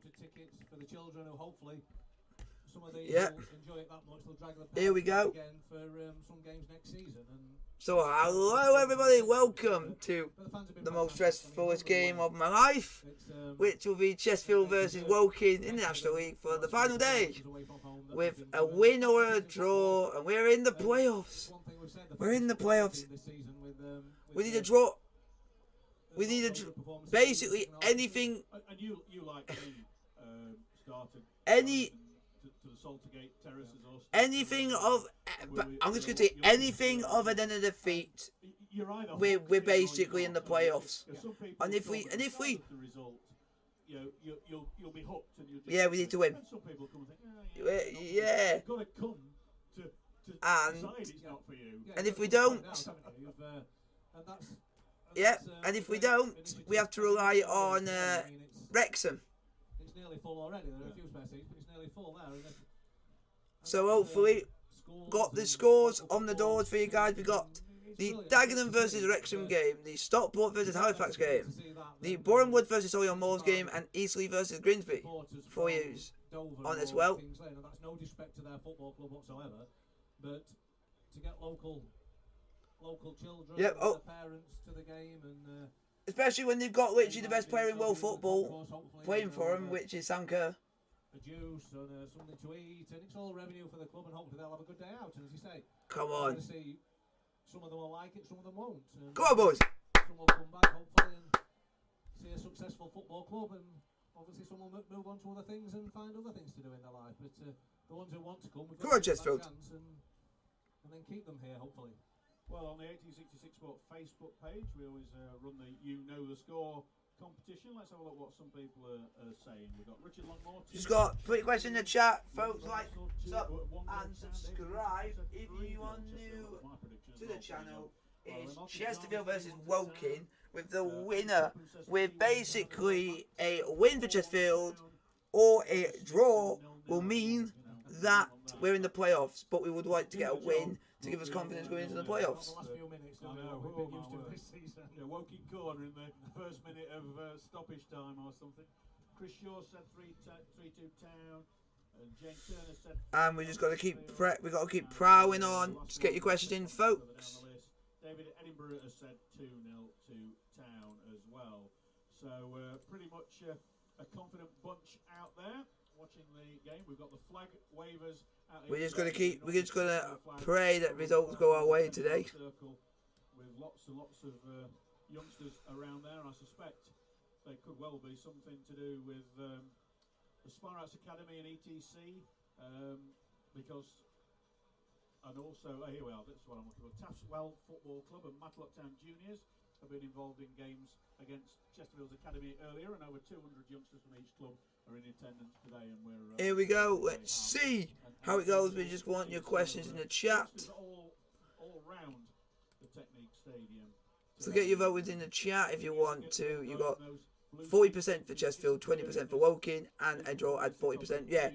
discounted tickets for the children who hopefully some of these Yeah. will enjoy it that much. They'll drag the Here we go. again for some games next season. And So hello everybody, welcome to the most stressfulest game of my life, which will be Chesterfield versus Woking in the National League for the final day, with a win or a draw, and we're in the playoffs. We're in the playoffs. We need a draw. We need basically anything. Anything of, I'm just going to say anything other than a defeat. We're basically in the playoffs, and if we yeah, we need to win. Yeah, and if we don't, yeah, and if we don't, we have to rely on Wrexham. It's nearly full already. There are a few spare seats, but it's nearly full there. So hopefully, got the scores on the doors for you guys. We got the Dagenham versus Wrexham game, the Stockport versus Halifax game, the Bournemouth versus Solihull Moors game, and Eastleigh versus Grimsby for you on as well. That's no disrespect to their football club whatsoever, but to get local children, and their parents to the game, and especially when they've got literally the best player in world football playing for them, which is Sam Kerr. A juice and something to eat, and it's all revenue for the club, and hopefully they'll have a good day out. And as you say, come on. See, some of them will like it, some of them won't. Come on, boys. Some will come back hopefully and see a successful football club, and obviously some will move on to other things and find other things to do in their life. But the ones who want to come, we've got to give them a chance and then keep them here, hopefully. Well, on the 1866 Sport Facebook page, we always run the You Know the Score competition. Let's have a look what some people are saying. We've got Richard Longmore. Just got put your question in the chat, folks. Like, sub, and subscribe if you are new to the channel. It's Chesterfield versus Woking, with the winner with basically a win for Chesterfield or a draw will mean that we're in the playoffs, but we would like to get a win to give us confidence going into the playoffs. The last few minutes, I know, we've been used to this season. Woking corner in the first minute of stoppage time or something. Chris Shaw said 3-2 Town. Jane Turner said. And we just got to keep prowling on. Just get your questions in, folks. David Edinburgh has said 2-0 to Town as well. So pretty much a confident bunch out there watching the game. We've got the flag wavers. We're just gonna pray that results go our way today. With lots and lots of youngsters around there, I suspect they could well be something to do with the Spire Arts Academy and ETC, because, and also here we are. This is what I'm looking for. Taftswell Football Club and Matlock Town Juniors have been involved in games against Chesterfield's Academy earlier, and over 200 youngsters from each club are in attendance today. And we're here we go. Let's see how it goes. We just want your questions in the chat. All round the Technique Stadium. So get your votes in the chat if you want to. You got 40% for Chesterfield, 20% for Woking, and a draw at 40%. Yeah,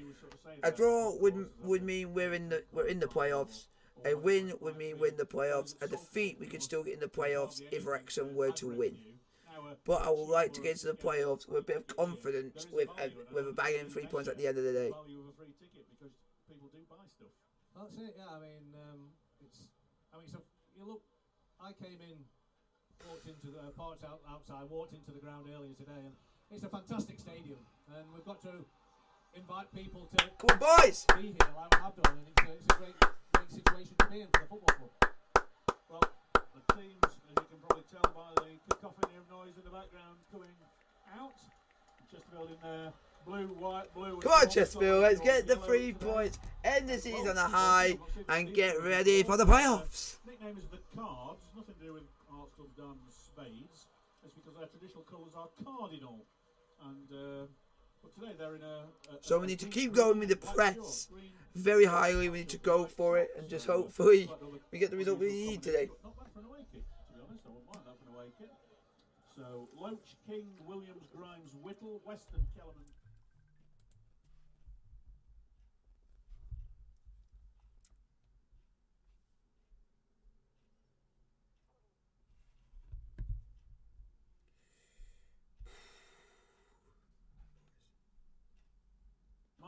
a draw would mean we're in the playoffs. A win would mean we're in the playoffs. A defeat, we could still get in the playoffs if Wrexham were to win. But I would like to get into the playoffs with a bit of confidence, with a bag in 3 points at the end of the day. That's it. Yeah, I mean, so you look. I came in, walked into the parts outside, walked into the ground earlier today, and it's a fantastic stadium, and we've got to invite people to come on, boys, be here like we have done, and it's a great situation to be in for the football club. Well, the teams, as you can probably tell by the cacophony of noise in the background coming out, Chesterfield in there. Blue, white, blue. Come on, Chesterfield, let's get the 3 points, end the season on a high, and get ready for the playoffs. Nickname is the Cards, nothing to do with Arts Club Diamond Spades. It's because their traditional colours are cardinal. And but today they're in a so we need to keep going with the press very highly. We need to go for it, and just hopefully we get the result we need today. Not bad for an away kick, to be honest. I wouldn't mind that for an away kick. So Loach, King, Williams, Grimes, Whittle, Weston, Kellerman.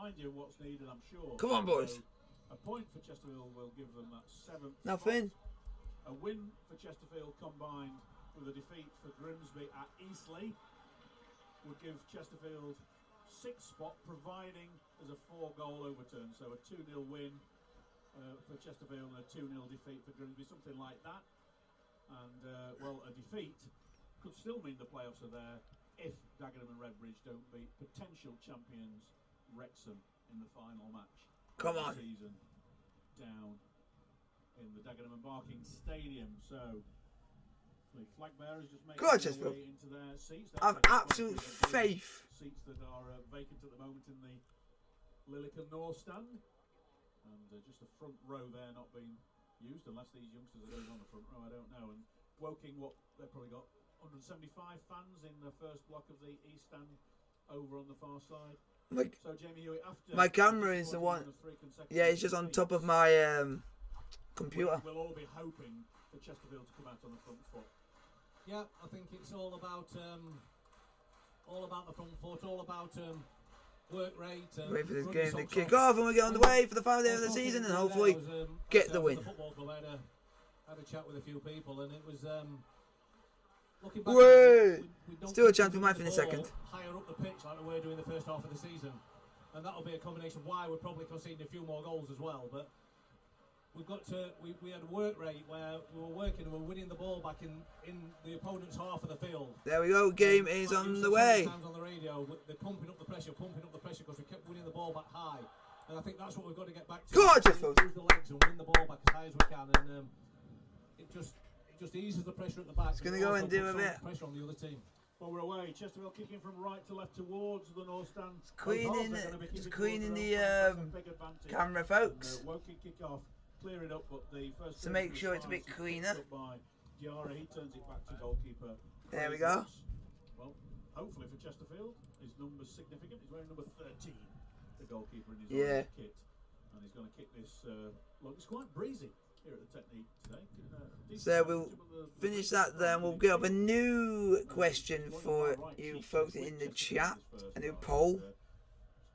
mind you what's needed, I'm sure. Come on, boys. So, a point for Chesterfield will give them that 7th Nothing. spot. A win for Chesterfield combined with a defeat for Grimsby at Eastleigh would give Chesterfield 6th spot, providing there's a 4-goal overturn. So a 2-0 win for Chesterfield and a 2-0 defeat for Grimsby, something like that. And, well, a defeat could still mean the playoffs are there if Dagenham and Redbridge don't beat potential champions Wrexham in the final match. Come of on. the season down in the Dagenham and Barking Stadium. So the flag bearers just make their way into their seats. I've absolute faith. Seats that are vacant at the moment in the Lillican North stand, and just the front row there not being used unless these youngsters are going on the front row. I don't know. And Woking, they've probably got 175 fans in the first block of the East stand over on the far side. So Jamie Hewitt, after My camera is the one. Yeah, it's just on top of my computer. We'll all be hoping for Chesterfield to come out on the front foot. Yeah, I think it's all about the front foot, all about work rate. Wait for this game to kick off, and we get on the way for the final day of the season, and hopefully get the win. The football club, I had a chat with a few people, and it was looking back. Still a chance we might finish second. Higher up the pitch like we were doing the first half of the season, and that'll be a combination of why we're probably conceding a few more goals as well. But we've got to. We had a work rate where we were working and we were winning the ball back in the opponent's half of the field. There we go. Game is on the way. Times on the radio, they're pumping up the pressure because we kept winning the ball back high, and I think that's what we've got to get back to. Gorgeous. Use the legs and win the ball back as high as we can, and it just eases the pressure at the back. It's going to go and do a bit. Pressure on the other team. Well, we're away. Chesterfield kicking from right to left towards the north stand. Just cleaning the camera, folks. Woking kick off, clear it up, but the first to make sure it's a bit cleaner. By Diarra, he turns it back to goalkeeper. There we go. Well, hopefully for Chesterfield, his number's significant. He's wearing number 13, the goalkeeper in his orange kit, and he's going to kick this. Look, it's quite breezy here at the Technique today. So we'll finish that then. We'll get up a new question for you folks in the chat, a new poll.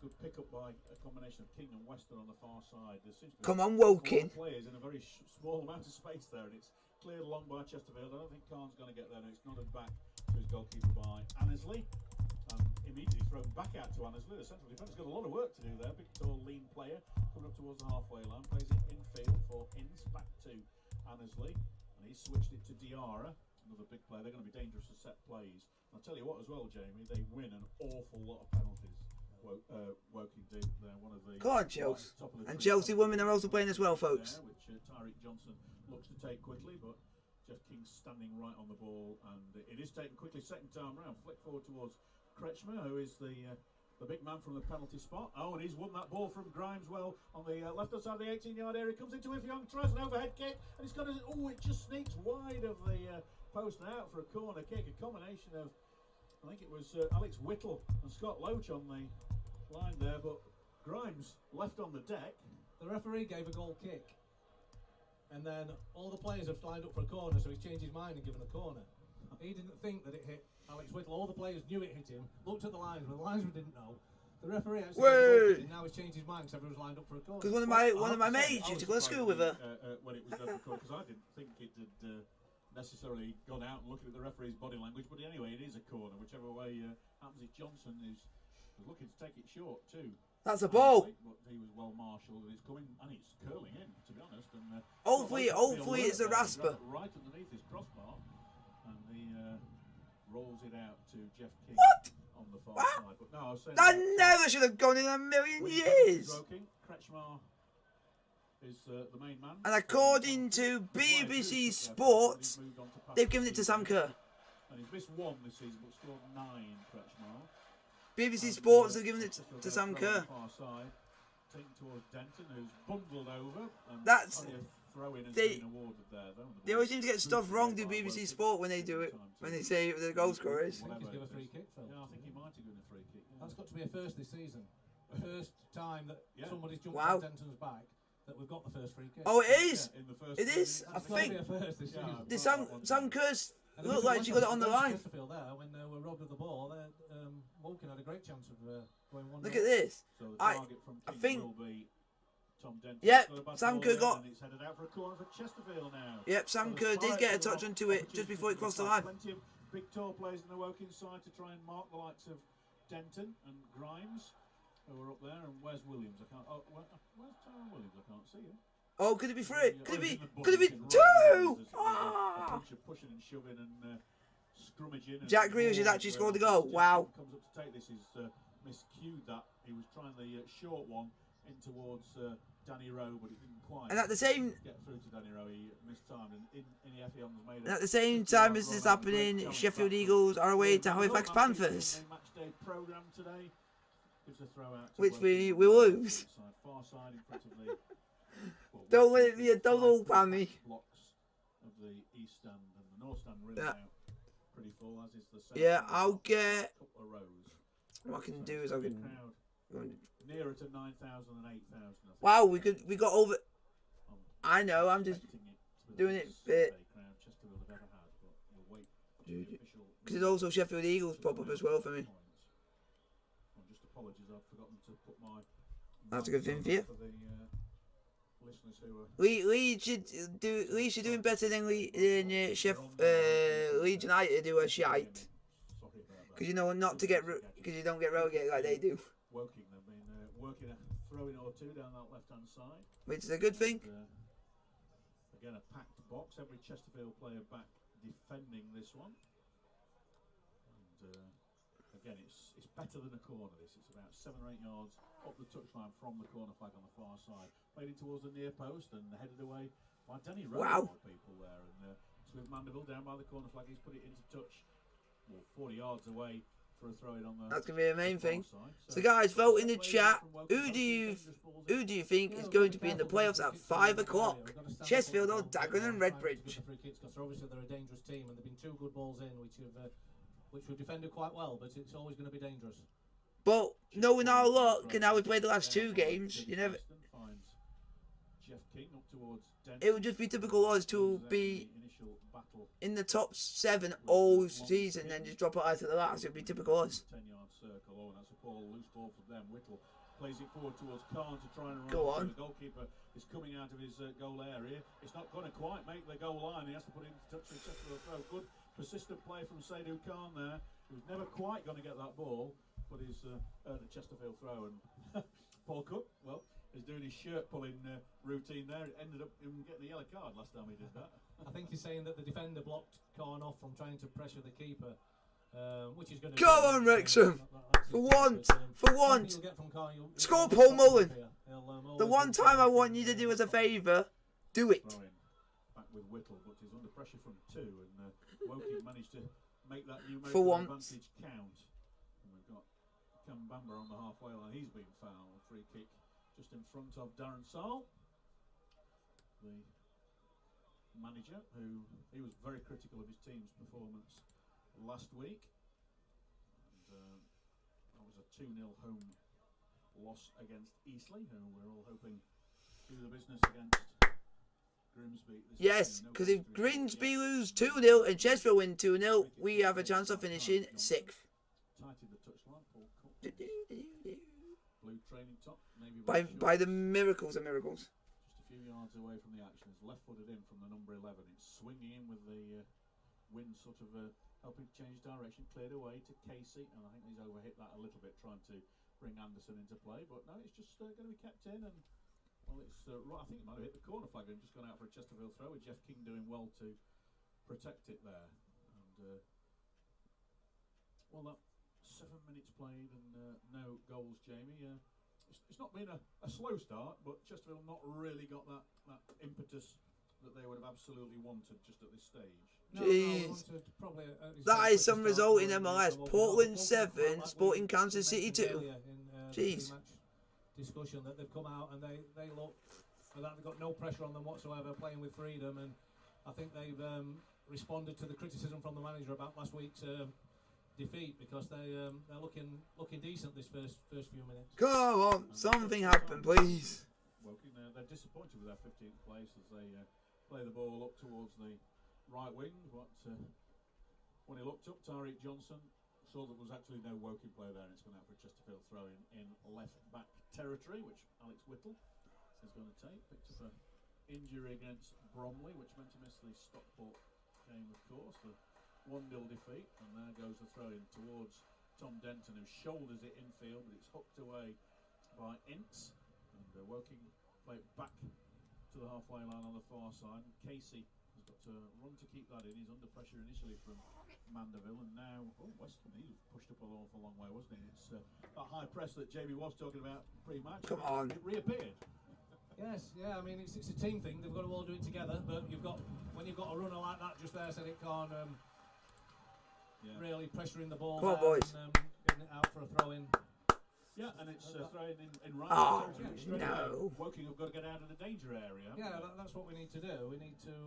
Good pick up by a combination of King and Western on the far side. There seems to be Come on, Woking. Players in a very small amount of space there, and it's cleared along by Chesterfield. I don't think Khan's going to get there. No, it's nodded back to his goalkeeper by Annesley. Immediately thrown back out to Annesley. The central defender's got a lot of work to do there. Big, tall, lean player coming up towards the halfway line. Plays it infield for Ince, back to Annesley. And he's switched it to Diarra, another big player. They're going to be dangerous to set plays. And I'll tell you what as well, Jamie, they win an awful lot of penalties. Woking do. They're one of the... Go on, Chelsea. And Chelsea women are also playing as well, folks. There, which Tyreek Johnson looks to take quickly, but Jeff King's standing right on the ball, and it is taken quickly second time round. Flick forward towards Kretschmer, who is the big man from the penalty spot. Oh, and he's won that ball from Grimeswell on the left-hand side of the 18-yard area. Comes into it, Young tries an overhead kick, and it's got it just sneaks wide of the post and out for a corner kick. A combination of, I think it was Alex Whittle and Scott Loach on the line there, but Grimes left on the deck. The referee gave a goal kick, and then all the players have lined up for a corner, so he's changed his mind and given a corner. He didn't think that it hit Alex Whittle. All the players knew it hit him, looked at the linesman, the linesman didn't know. The referee actually now has changed his mind because everyone's lined up for a corner. Because one of my mates used to go to school with her. When it was done for because I didn't think it had necessarily gone out and looking at the referee's body language, but anyway, it is a corner. Whichever way happens, is Johnson who's looking to take it short too. That's a ball. But he was well marshalled, and it's coming, and it's curling in, to be honest. And hopefully it's a rasper. Right underneath his crossbar, and he rolls it out to Jeff King on the far side. But no, I was saying that never should have gone in a million years. Kretschmar is the main man. And according to BBC Sports, they've given it to Sam Kerr. And he's missed one this season, but scored 9, Kretschmar. BBC Sports have given it to Sam Kerr. Far side, taken towards Denton, who's bundled over. That's only a throw in and they. being awarded there, though. They always seem to get stuff wrong. Do BBC Sport when they do it, when they say the goal scorer is. I think he's given a free kick, Phil. Yeah, I think he might have given a free kick. Yeah. That's got to be a first this season. The first time that somebody's jumped Wow. on Denton's back that we've got the first free kick. Oh, it is. In the first It is. I That's got to think be a first this season. the Sam Kerr's And looked like she got it on the line. Chesterfield there, when they were robbed of the ball, Woking had a great chance of going 1-0. Look at this. So the target from I King think. will be Tom Denton. Yep, Got a bad Sam ball Kerr in, got. and it's headed out for a corner for Chesterfield now. Yep, Sam So Kerr the did get a Pirates touch have onto it just before it crossed the line. Plenty of big tall players in the Woking side to try and mark the likes of Denton and Grimes, who are up there. And where's Williams? I can't. Oh, where's Tyrone Williams? I can't see him. Oh, could it be three? Could it be? He's in the Could it be bush, two? there's a Ah! bunch of pushing and shoving and scrummaging. And Jack Grealish has actually scored the goal. Wow. Comes up to take this. He's miscued that. He was trying the short one in towards Danny Rowe, but it didn't quite. And at the same. Get through to Danny Rowe. He mistimed, and in the Effiong's made And at the same time as this is happening, Sheffield Eagles are away to Halifax Panthers, match day program today. Gives a throw out to which we Woking. will lose. Far side in front of the. Don't let it be a double whammy. Blocks of the east stand and the north stand really Yeah. now pretty full, as is the south. Yeah, stand. I'll get. Couple of rows. What I can So do is I the can. crowd nearer to 9,000 and 8,000. Wow, we got over. I know, I'm just doing it fit. Because there's also Sheffield Eagles pop up as well for me. Just apologies, I've forgotten to put my. That's a good thing for you. For the listeners who are. Leeds are doing better than Leeds United do a shite. Because you know not to get because you don't get relegated like they do. Woking, they've been working a throw-in or two down that left-hand side. Which is a good thing. And, again, a packed box. Every Chesterfield player back defending this one. And again, it's better than a corner. This it's about 7 or 8 yards up the touchline from the corner flag on the far side. Played it towards the near post and headed away by Danny Rowe. Wow. People there, and Smith Mandeville down by the corner flag. He's put it into touch. Well, 40 yards away for a throw in on the. That's gonna be the main thing. Side. So guys, vote in the chat. Who do you think is going to be in the playoffs at 5 o'clock? Chesterfield or Dagon and Redbridge? Obviously, they're a dangerous team, and there've been 2 good balls in, which we've defended quite well. But it's always going to be dangerous. But knowing our luck and how we played the last 2 games, you never. It would just be typical us to be in the top 7 all season and then just drop it out at the last. It would be typical us. 10-yard circle. Oh, and that's a poor loose ball for them. Whittle plays it forward towards Khan to try and run. Go on. The goalkeeper is coming out of his goal area. It's not going to quite make the goal line. He has to put it into touch with the throw. Good persistent play from Seydou Khan there. He was never quite going to get that ball, but he's earned a Chesterfield throw. And Paul Cook, well, is doing his shirt pulling routine there. It ended up him getting a yellow card last time he did that. I think he's saying that the defender blocked Khan off from trying to pressure the keeper, which is going to. Go on, Wrexham! For once, for once, score Paul Mullen. The one time I want you to do us a favour, do it. Back with Whittle, but he's under pressure from 2, and Woking managed to make that numerical For once. advantage count. And we've got Cam Bamber on the halfway line. He's been fouled. Free kick just in front of Darren Saul, the manager, who he was very critical of his team's performance last week. And that was a 2-0 home loss against Eastleigh, who we're all hoping to do the business against Grimsby. Yes, because if Grimsby lose 2-0 and Chesterfield win 2-0, we have a chance of finishing 6th. Tighted the touchline, Paul Cook. Blue training top, maybe By the miracles of miracles. just a few yards away from the action. It's left-footed in from the number 11. It's swinging in with the wind sort of helping change direction. Cleared away to Casey, and I think he's overhit that a little bit trying to bring Anderson into play. But no, it's just going to be kept in, and well, it's right. I think it might have hit the corner flag and just gone out for a Chesterfield throw. With Jeff King doing well to protect it there. And well, that 7 minutes played and no goals, Jamie. It's not been a slow start, but Chesterfield not really got that impetus that they would have absolutely wanted just at this stage. Jeez. That is some result in MLS. Portland 7, Sporting Kansas City 2. Jeez. Discussion that they've come out and they look that they've got no pressure on them whatsoever, playing with freedom, and I think they've responded to the criticism from the manager about last week's defeat, because they're looking decent this first few minutes. Come on, something happen, please. Woking, they're disappointed with their 15th place as they play the ball up towards the right wing, but When he looked up, Tariq Johnson saw that there was actually no Woking player there, and it's gone out for a Chesterfield throw in left back territory, which Alex Whittle is going to take. Picked up an injury against Bromley, which meant to miss the Stockport game, of course. The 1-0 defeat, and there goes the throw in towards Tom Denton, who shoulders it infield, but it's hooked away by Ince, and Woking play it back to the halfway line on the far side. And Casey has got to run to keep that in. He's under pressure initially from Mandeville, and now Weston, he was pushed up an awful long way, wasn't he? It's that high press that Jamie was talking about pre-match. Come on. It reappeared. Yes, yeah. I mean, it's a team thing. They've got to all do it together. But when you've got a runner like that just there, said it can't really pressuring the ball. Come on, boys. And, getting it out for a throw in. Yeah, and it's throwing in right. Oh, territory. no. Woking have got to get out of the danger area. Yeah, that's what we need to do. We need to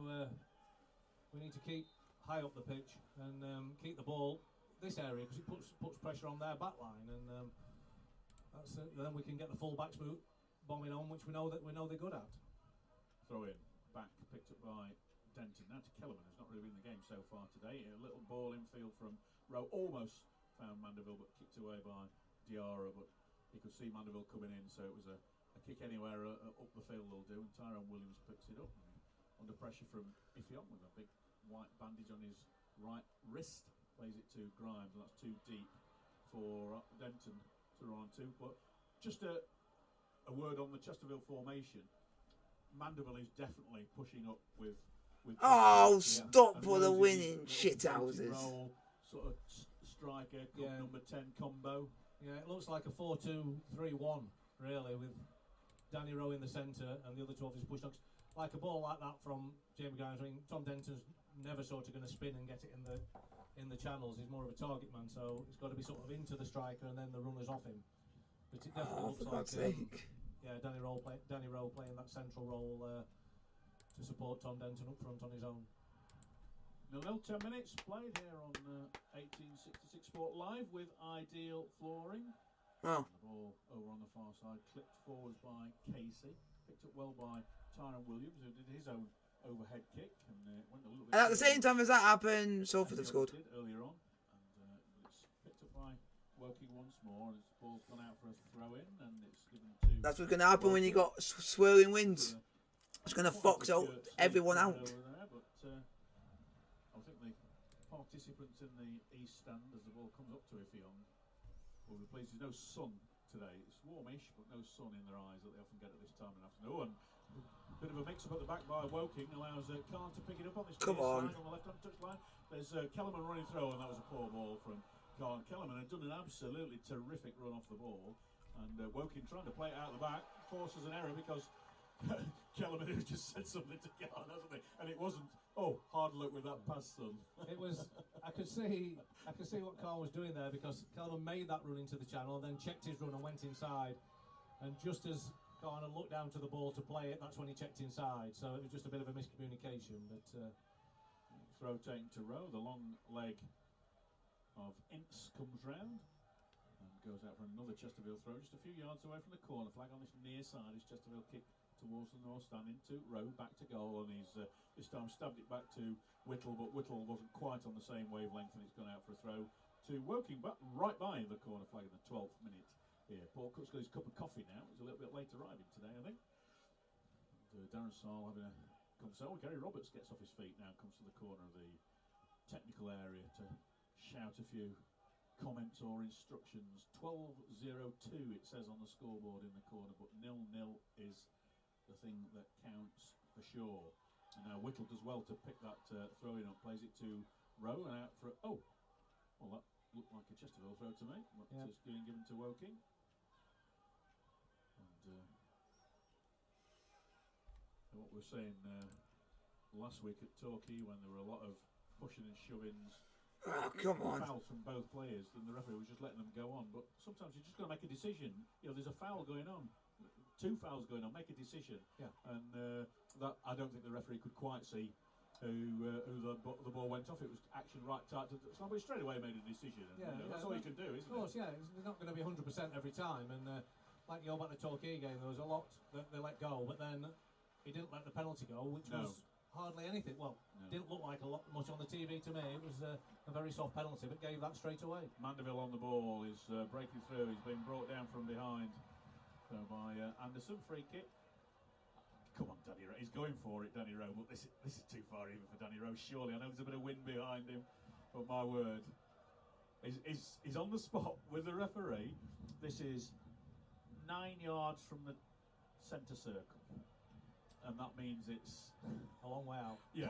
keep high up the pitch and keep the ball this area, because it puts pressure on their back line, and then we can get the full backs bombing on, which we know they're good at. Throw in back picked up by Denton. Now to Kellerman, who's not really been in the game so far today. A little ball infield from Rowe, almost found Mandeville, but kicked away by Diarra, but he could see Mandeville coming in, so it was a kick anywhere up the field will do, and Tyrone Williams picks it up. Under pressure from Ifeon with a big white bandage on his right wrist, plays it to Grimes, and that's too deep for Denton to run on to. But just a word on the Chesterfield formation. Mandeville is definitely pushing up with Oh, stop and for the Rose winning is shithouses. role, sort of striker, number 10 combo. Yeah, it looks like a 4-2-3-1 really, with Danny Rowe in the centre and the other two obviously pushed on. Like a ball like that from Jamie Grimes. I mean, Tom Denton's never sort of going to spin and get it in the channels. He's more of a target man, so it's got to be sort of into the striker and then the runners off him. But it definitely looks for God's like sake. Danny Rowe playing that central role to support Tom Denton up front on his own. 0-0, 10 minutes played here on 1866 Sport Live with Ideal Flooring. Oh. The ball over on the far side, clipped forwards by Casey, picked up well by Tyrone Williams, who did his own overhead kick, and went a little bit. And at the same time as that happened, Salford have scored. Earlier on, and it's picked up by Woking once more, and the ball's gone out for a throw in, and it's given to. That's what's going to happen when you got swirling winds. It's going to fox out everyone out. There, but I think the participants in the east stand, as the ball comes up to Ifeon, will be pleased. There's no sun today. It's warmish, but no sun in their eyes that they often get at this time of afternoon. And a bit of a mix-up at the back by Woking allows Khan to pick it up on this Come on. side on the left-hand touchline. There's Kellerman running through, and that was a poor ball from Khan. Kellerman had done an absolutely terrific run off the ball, and Woking trying to play it out the back forces an error because Kellerman has just said something to Khan, hasn't he? And it wasn't. Oh, hard luck with that pass, son. It was. I could see what Carl was doing there, because Kellerman made that run into the channel and then checked his run and went inside. And just as Carl looked down to the ball to play it, that's when he checked inside. So it was just a bit of a miscommunication. But throw taken to Rowe. The long leg of Ince comes round and goes out for another Chesterfield throw, just a few yards away from the corner flag on this near side. Is Chesterfield kick towards the north stand into Rowe, back to goal, and he's this time stabbed it back to Whittle, but Whittle wasn't quite on the same wavelength, and it's gone out for a throw to Woking, but right by the corner flag in the 12th minute here. Paul Cook's got his cup of coffee now. He's a little bit late arriving today, I think. And, Darren Saul having a conversation. Gary Roberts gets off his feet now, comes to the corner of the technical area to shout a few comments or instructions. 12-0-2 it says on the scoreboard in the corner, but 0-0 is the thing that counts for sure. And now Whittle does well to pick that throw in up, plays it to Rowe and out for well, that looked like a Chesterfield throw to me, but it's being given to Woking. And what we were saying last week at Torquay, when there were a lot of pushing and shovings, come on. fouls from both players, then the referee was just letting them go on. But sometimes you just got to make a decision. You know, there's a foul going on. 2 fouls going on, make a decision. Yeah. And that I don't think the referee could quite see who the ball went off. It was action right tight to but straight away made a decision. And, that's all you can do, isn't it? Of course, yeah. It's not going to be 100% every time. And like you go back to the Torquay game, there was a lot that they let go, but then he didn't let the penalty go, which was hardly anything. Well, No. didn't look like much on the TV to me. It was a very soft penalty, but gave that straight away. Mandeville on the ball is breaking through. He's been brought down from behind by Anderson. Free kick. Come on, Danny Rowe. He's going for it, Danny Rowe. But this is too far even for Danny Rowe. Surely, I know there's a bit of wind behind him, but my word, he's on the spot with the referee. This is 9 yards from the centre circle, and that means it's A long way out. yeah.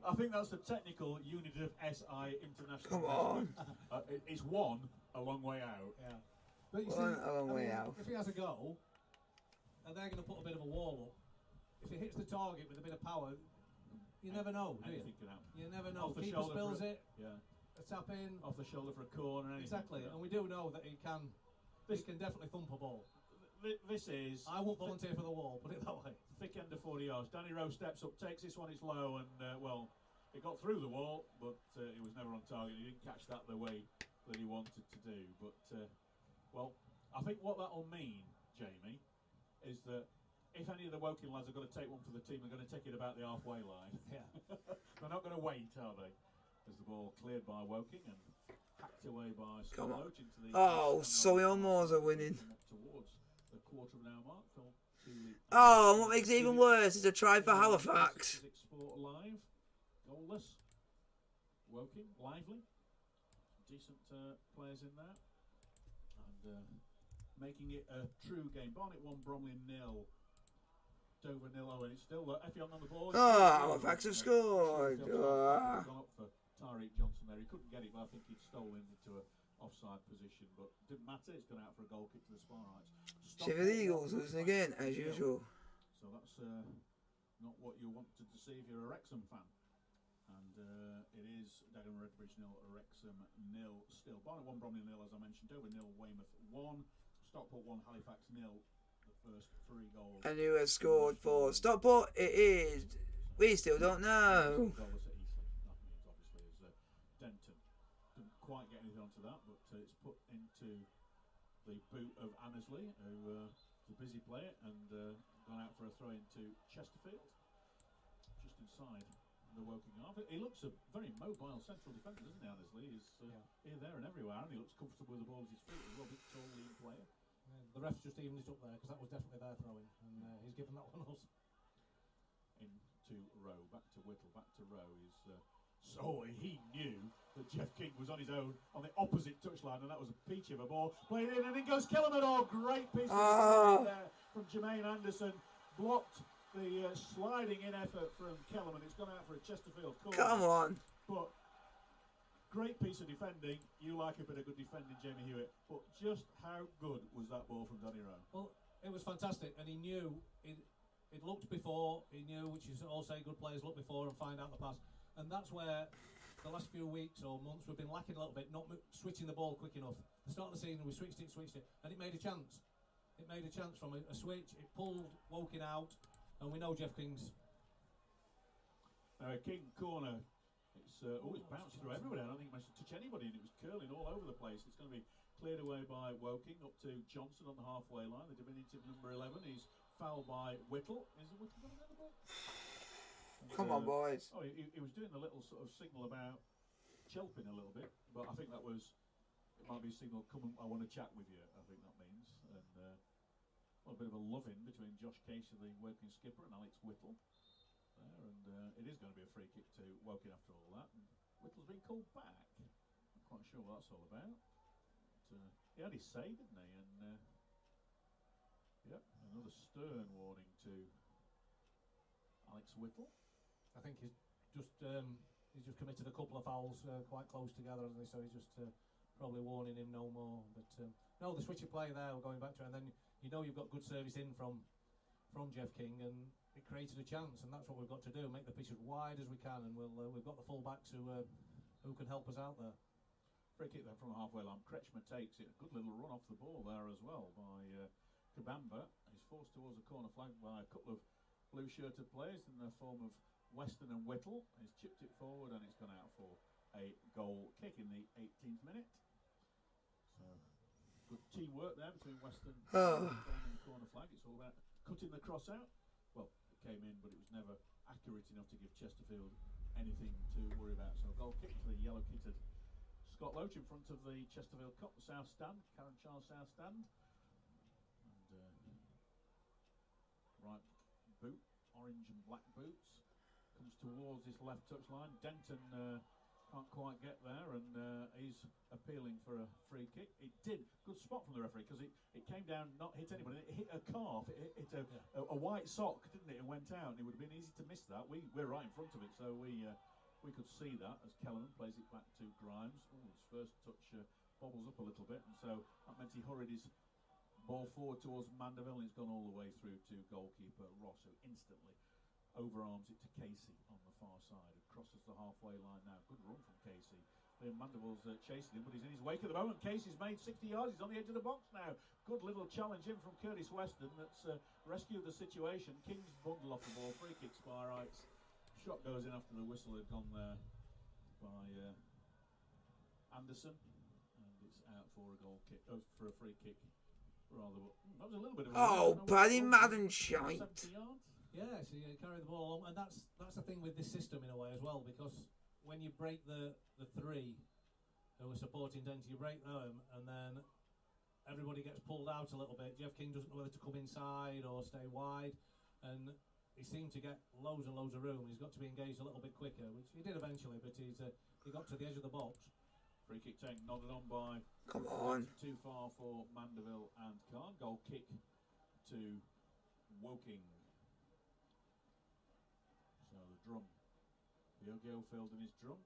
I think that's the technical unit of SI International. Come on. It's one a long way out. Yeah. But you One see, a long way out. if he has a go, and they're going to put a bit of a wall up, if he hits the target with a bit of power, you never know, do you? Anything can happen. You never know. Off the Keeper shoulder spills for it, Yeah, a tap in. off the shoulder for a corner. Anything. Exactly, and we do know that he can definitely thump a ball. This is. I won't volunteer for the wall, put it that way. Thick end of 40 yards. Danny Rowe steps up, takes this one. It's low, and well, it got through the wall, but it was never on target. He didn't catch that the way that he wanted to do. But well, I think what that'll mean, Jamie, is that if any of the Woking lads are going to take one for the team, they're going to take it about the halfway line. Yeah. They're not going to wait, are they? As the ball cleared by Woking and hacked away by Come on. Scarloach into the. Oh, Solihull Moors are winning. Towards the quarter of an hour mark. Phil Cooley. Oh, and what makes it even worse is a try for Halifax. Sport live, goalless. Woking, lively. Decent players in there. And making it a true game. Barnet 1, Bromley 0. Dover 0. Oh, and it's still Effiong on the ball. Halifax have scored. Gone up for Tyreek Johnson there. He couldn't get it, but I think he'd stolen into a offside position. But didn't matter. It's gone out for a goal kick to the Sparrites. Sheffield Eagles losing again, as usual. So that's not what you wanted to see if you're a Wrexham fan. And it is Dagenham Redbridge 0, Wrexham 0 still. Barnet 1, Bromley 0, as I mentioned. Dover 0, Weymouth 1. Stockport 1, Halifax 0. The first 3 goals. And who has scored for Stockport? It is. We still don't know. Goalless at Eastleigh. That means obviously is Denton. Didn't quite get anything onto that, but it's put into the boot of Annesley, who is a busy player, and gone out for a throw into Chesterfield, just inside the Woking half. He looks a very mobile central defender, doesn't he, Annesley? He's here, there and everywhere, and he looks comfortable with the ball at his feet as well. Big, tall, lean player. The ref's just evened it up there because that was definitely their throwing, and he's given that one us. Into Rowe, back to Whittle, back to Rowe. So he knew that Jeff King was on his own on the opposite touchline, and that was a peach of a ball. Played in, and in goes Kellerman. Oh, great piece of there from Jermaine Anderson. Blocked the sliding in effort from Kellerman. It's gone out for a Chesterfield corner. Come on. But great piece of defending. You like a bit of good defending, Jamie Hewitt. But just how good was that ball from Danny Rowe? Well, it was fantastic, and he knew it looked before. He knew, which is all say good players look before and find out the pass. And that's where the last few weeks or months we've been lacking a little bit, not switching the ball quick enough. At the start of the season we switched it, and it made a chance. It made a chance from a switch. It pulled Woking out, and we know Jeff King's. King corner. It's bounced through everybody. I don't think it managed to touch anybody, and it was curling all over the place. It's going to be cleared away by Woking up to Johnson on the halfway line. The diminutive number 11. He's fouled by Whittle. Is it Whittle going to get the ball? Come on, boys. Oh, he was doing the little sort of signal about chelping a little bit, but I think that was, it might be a signal, come and I want to chat with you, I think that means. And well, a bit of a love-in between Josh Casey, the Woking skipper, and Alex Whittle there, and it is going to be a free kick to Woking after all that, and Whittle's been called back. Not quite sure what that's all about. But, he had his say, didn't he? And yep, another stern warning to Alex Whittle. I think he's just committed a couple of fouls quite close together, hasn't he? So he's just probably warning him no more. But no, the switch of play there, we're going back to it, and then you know you've got good service in from Jeff King, and it created a chance, and that's what we've got to do: make the pitch as wide as we can, and we've got the full backs who can help us out there. Free kick then from the halfway line. Kretschmer takes it. A good little run off the ball there as well by Kabamba. He's forced towards the corner flag by a couple of blue-shirted players in the form of Weston and Whittle. He's chipped it forward, and it's gone out for a goal kick in the 18th minute. So good teamwork there between Weston and the corner flag. It's all about cutting the cross out. Well, it came in, but it was never accurate enough to give Chesterfield anything to worry about. So goal kick to the yellow-kitted Scott Loach in front of the Chesterfield Cup, the South Stand, Karen Charles South Stand. And right boot, orange and black boots, comes towards this left touch line. Denton can't quite get there, and he's appealing for a free kick. It did, good spot from the referee, because it came down, not hit anybody, it hit a calf, it hit a white sock, didn't it, and went out, and it would have been easy to miss that. We're right in front of it, so we could see that as Kellerman plays it back to Grimes. Ooh, his first touch bobbles up a little bit, and so that meant he hurried his ball forward towards Mandeville, and it's gone all the way through to goalkeeper Ross, who instantly overarms it to Casey on the far side, and crosses the halfway line now. Good run from Casey. Liam Mandeville's chasing him, but he's in his wake at the moment. Casey's made 60 yards. He's on the edge of the box now. Good little challenge in from Curtis Weston that's rescued the situation. King's bundle off the ball. Free kick Spy Rights. Shot goes in after the whistle had gone there by Anderson, and it's out for a goal kick, for a free kick. Rather, that was a little bit of a Paddy Madden shite. 70 yards. Yeah, so you carry the ball along, and that's the thing with this system in a way as well, because when you break the three who are supporting Denton, you break them, and then everybody gets pulled out a little bit. Jeff King doesn't know whether to come inside or stay wide, and he seemed to get loads and loads of room. He's got to be engaged a little bit quicker, which he did eventually, but he got to the edge of the box. Free kick taken, nodded on by. Come on. Too far for Mandeville and Khan. Goal kick to Woking. So the drum. Diogo filled in his drum.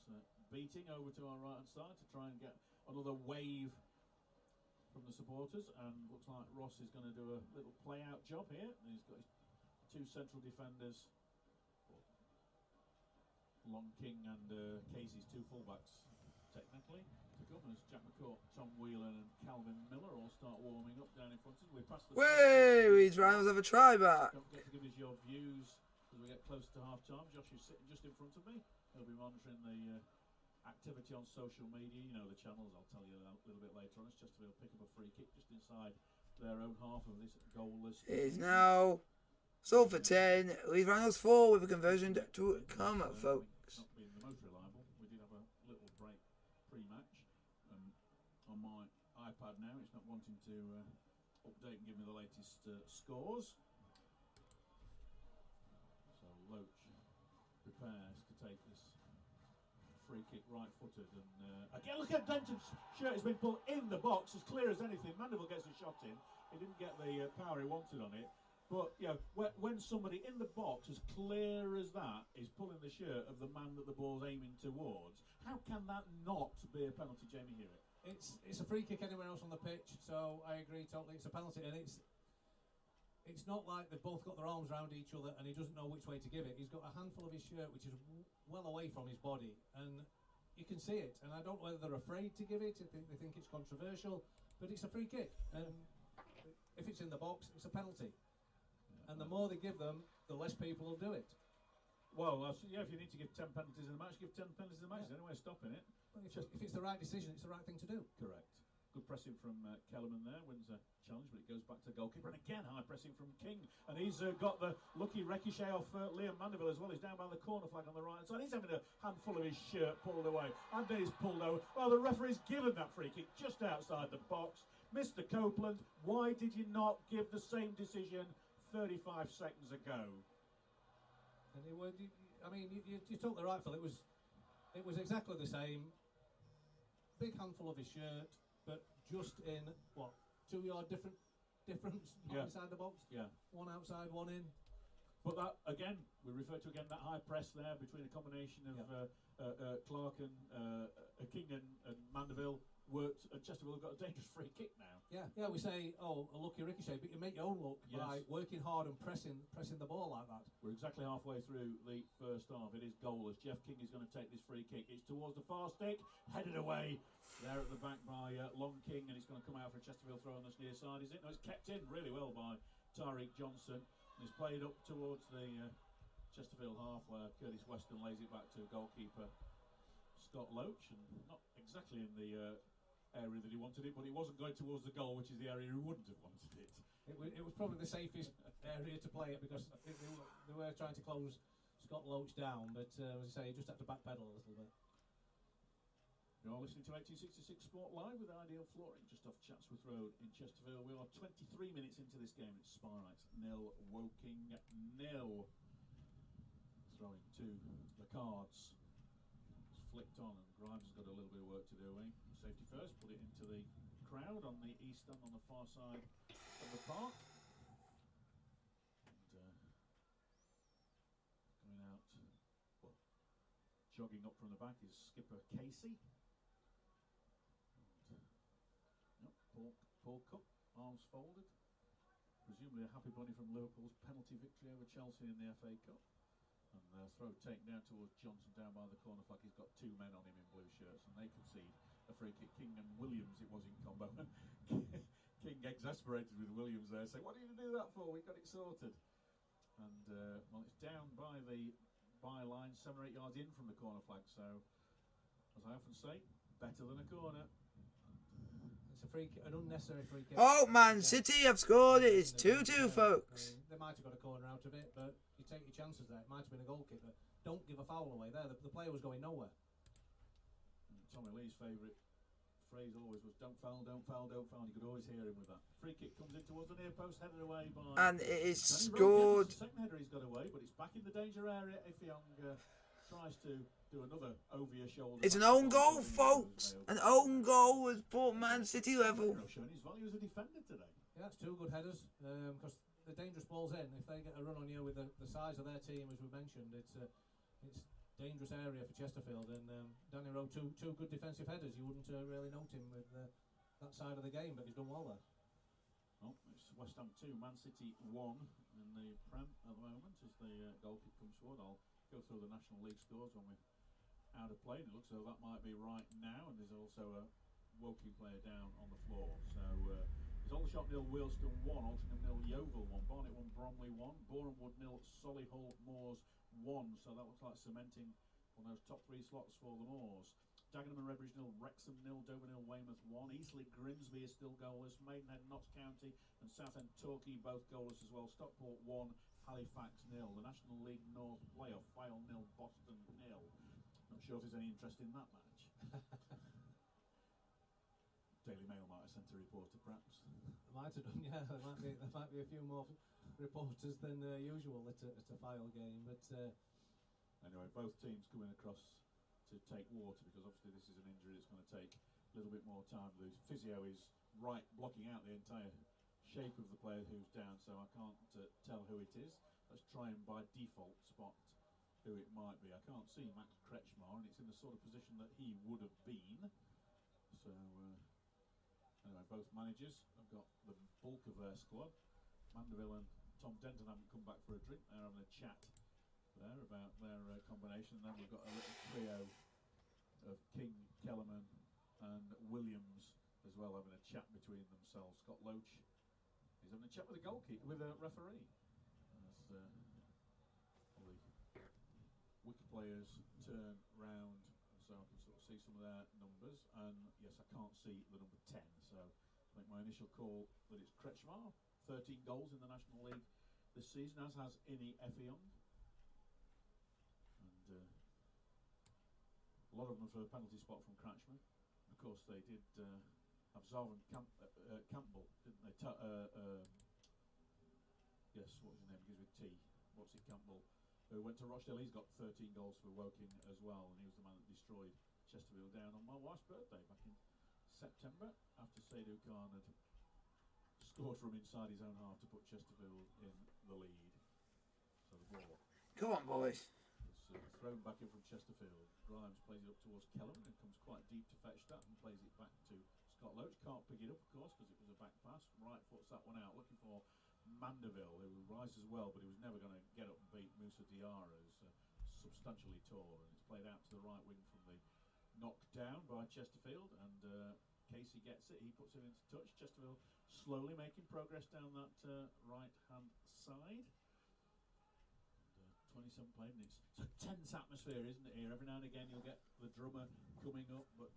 Starts beating over to our right hand side to try and get another wave from the supporters. And looks like Ross is going to do a little play out job here. And he's got his two central defenders, Long King and Casey's two fullbacks. Technically, to come as Jack McCourt, Tom Whelan and Calvin Miller all start warming up down in front of us. We pass the Way, these rivals have a try back. Don't forget to give us your views as we get close to half time. Josh is sitting just in front of me. He'll be monitoring the activity on social media. You know the channels, I'll tell you a little bit later on. It's Chesterfield pick up a free kick just inside their own half of this goalless. It is now sold for 10. Leeds Rhinos 4 with a conversion to come, folks. Not being the most reliable. We did have a little break pre-match, and on my iPad now it's not wanting to update and give me the latest scores. So Loach prepares to take this free kick right-footed, and again look at Denton's shirt has been pulled in the box as clear as anything. Mandeville gets a shot in. He didn't get the power he wanted on it. But, you know, when somebody in the box as clear as that is pulling the shirt of the man that the ball's aiming towards, how can that not be a penalty, Jamie Hewitt? It's a free kick anywhere else on the pitch, so I agree totally. It's a penalty, and it's not like they've both got their arms around each other and he doesn't know which way to give it. He's got a handful of his shirt which is well away from his body, and you can see it. And I don't know whether they're afraid to give it, they think it's controversial, but it's a free kick, and if it's in the box, it's a penalty. And the more they give them, the less people will do it. Well, yeah, if you need to give 10 penalties in the match, give 10 penalties in the match. There's no way of stopping it. Well, if it's the right decision, it's the right thing to do. Correct. Good pressing from Kellerman there, wins a challenge, but it goes back to the goalkeeper. And again, high pressing from King. And he's got the lucky ricochet off Liam Mandeville as well. He's down by the corner flag on the right side. He's having a handful of his shirt pulled away. And then he's pulled over. Well, the referee's given that free kick just outside the box. Mr. Copeland, why did you not give the same decision 35 seconds ago? And you're totally right, Phil. It was exactly the same. Big handful of his shirt, but just in 2 yard difference, not inside the box. Yeah. One outside, one in. But that again, we refer to that high press there between a combination of Clark and King and Mandeville worked. Chesterfield got a dangerous free kick now. Yeah. We say, a lucky ricochet, but you make your own luck by working hard and pressing the ball like that. We're exactly halfway through the first half. It is goalless. Jeff King is going to take this free kick. It's towards the far stick, headed away there at the back by Long King, and it's going to come out for a Chesterfield throw on this near side. Is it? No, it's kept in really well by Tariq Johnson. And it's played up towards the Chesterfield half, where Curtis Weston lays it back to goalkeeper Scott Loach, and not exactly in the area that he wanted it, but it wasn't going towards the goal, which is the area he wouldn't have wanted it. it was probably the safest area to play it because they were trying to close Scott Loach down, but as I say, you just have to backpedal a little bit. You're listening to 1866 Sport Live with Ideal Flooring, just off Chatsworth Road in Chesterfield. We are 23 minutes into this game. It's Spireites 0, Woking 0. Throwing to the cards. It's flicked on, and Grimes has got a little bit of work to do. Safety first, put it into the crowd on the east stand on the far side of the park. And going out, well, jogging up from the back is skipper Casey. Paul Cook, arms folded. Presumably a happy bunny from Liverpool's penalty victory over Chelsea in the FA Cup. And throw taken down towards Johnson down by the corner flag. He's got two men on him in blue shirts, and they concede a free kick. King and Williams, it was in combo. King exasperated with Williams there, saying, "What did you do that for? We got it sorted." And well, it's down by the byline, 7 or 8 yards in from the corner flag. So, as I often say, better than a corner. It's a free kick, an unnecessary free kick. Oh, Man City have scored it. It's 2-2, folks. They might have got a corner out of it, but you take your chances there. It might have been a goal kick, but don't give a foul away there. The player was going nowhere. Tommy Lee's favourite phrase always was, "Don't foul, don't foul, don't foul." You could always hear him with that. Free kick comes in towards the near post, headed away by... And it is Danny scored. The second header he's got away, but it's back in the danger area if Young tries to do another over your shoulder. It's an own goal, folks. An own goal has brought Man City level. Showing his value as a defender today. Yeah, it's 2 good headers, because the dangerous ball's in. If they get a run on you with the size of their team, as we mentioned, it's dangerous area for Chesterfield. And Danny wrote two good defensive headers. You wouldn't really note him with that side of the game, but he's done well there. Well, it's West Ham 2, Man City 1 in the Prem at the moment as the goal kick comes forward. I'll go through the National League scores when we're out of play, and it looks as though that might be right now. And there's also a Woking player down on the floor. So it's Aldershot 0, Wealdstone 1, Altrincham 0, Yeovil 1, Barnet 1, Bromley 1, Borehamwood 0, Solihull Moors 1. So that looks like cementing one of those top 3 slots for the Moors. Dagenham and Redbridge 0, Wrexham 0, Dover 0, Weymouth 1. Eastleigh Grimsby is still goalless. Maidenhead, Notts County and Southend Torquay both goalless as well. Stockport 1, Halifax 0. The National League North playoff, Fylde 0, Boston 0. Not sure if there's any interest in that match. Daily Mail might have sent a reporter, perhaps. Might have done, yeah. There might be a few more reporters than usual at a Fylde game, but anyway, both teams coming across to take water because obviously this is an injury that's going to take a little bit more time. The physio is right blocking out the entire shape of the player who's down, so I can't tell who it is. Let's try and by default spot who it might be. I can't see Max Kretschmar, and it's in the sort of position that he would have been. So anyway, both managers have got the bulk of their squad. Mandeville and Tom Denton haven't come back for a drink. They're having a chat there about their combination. And then we've got a little trio of King, Kellerman and Williams as well, having a chat between themselves. Scott Loach is having a chat with a goalkeeper, with a referee. As all the wicket players turn round, so I can sort of see some of their numbers. And yes, I can't see the number 10, so I make my initial call that it's Kretschmar. 13 goals in the National League this season, as has Ini Effiong. And a lot of them for a penalty spot from Kretschmar. Of course, they did have Zarvan Campbell, didn't they? Yes, what was his name? Begins with T. What's it, Campbell? Who went to Rochdale. He's got 13 goals for Woking as well, and he was the man that destroyed Chesterfield down on my wife's birthday back in September after Seydou Khan had scored from inside his own half to put Chesterfield in the lead. So the ball Come on, boys. is thrown back in from Chesterfield. Grimes plays it up towards Kellerman and comes quite deep to fetch that and plays it back to Scott Loach. Can't pick it up, of course, because it was a back pass. Right foots that one out, looking for Mandeville, who rises well, but he was never going to get up and beat Moussa Diarra, who's substantially tall. And it's played out to the right wing from the knock down by Chesterfield, and Casey gets it. He puts it into touch. Chesterfield slowly making progress down that right-hand side. 27 played, and it's a tense atmosphere, isn't it, here? Every now and again you'll get the drummer coming up, but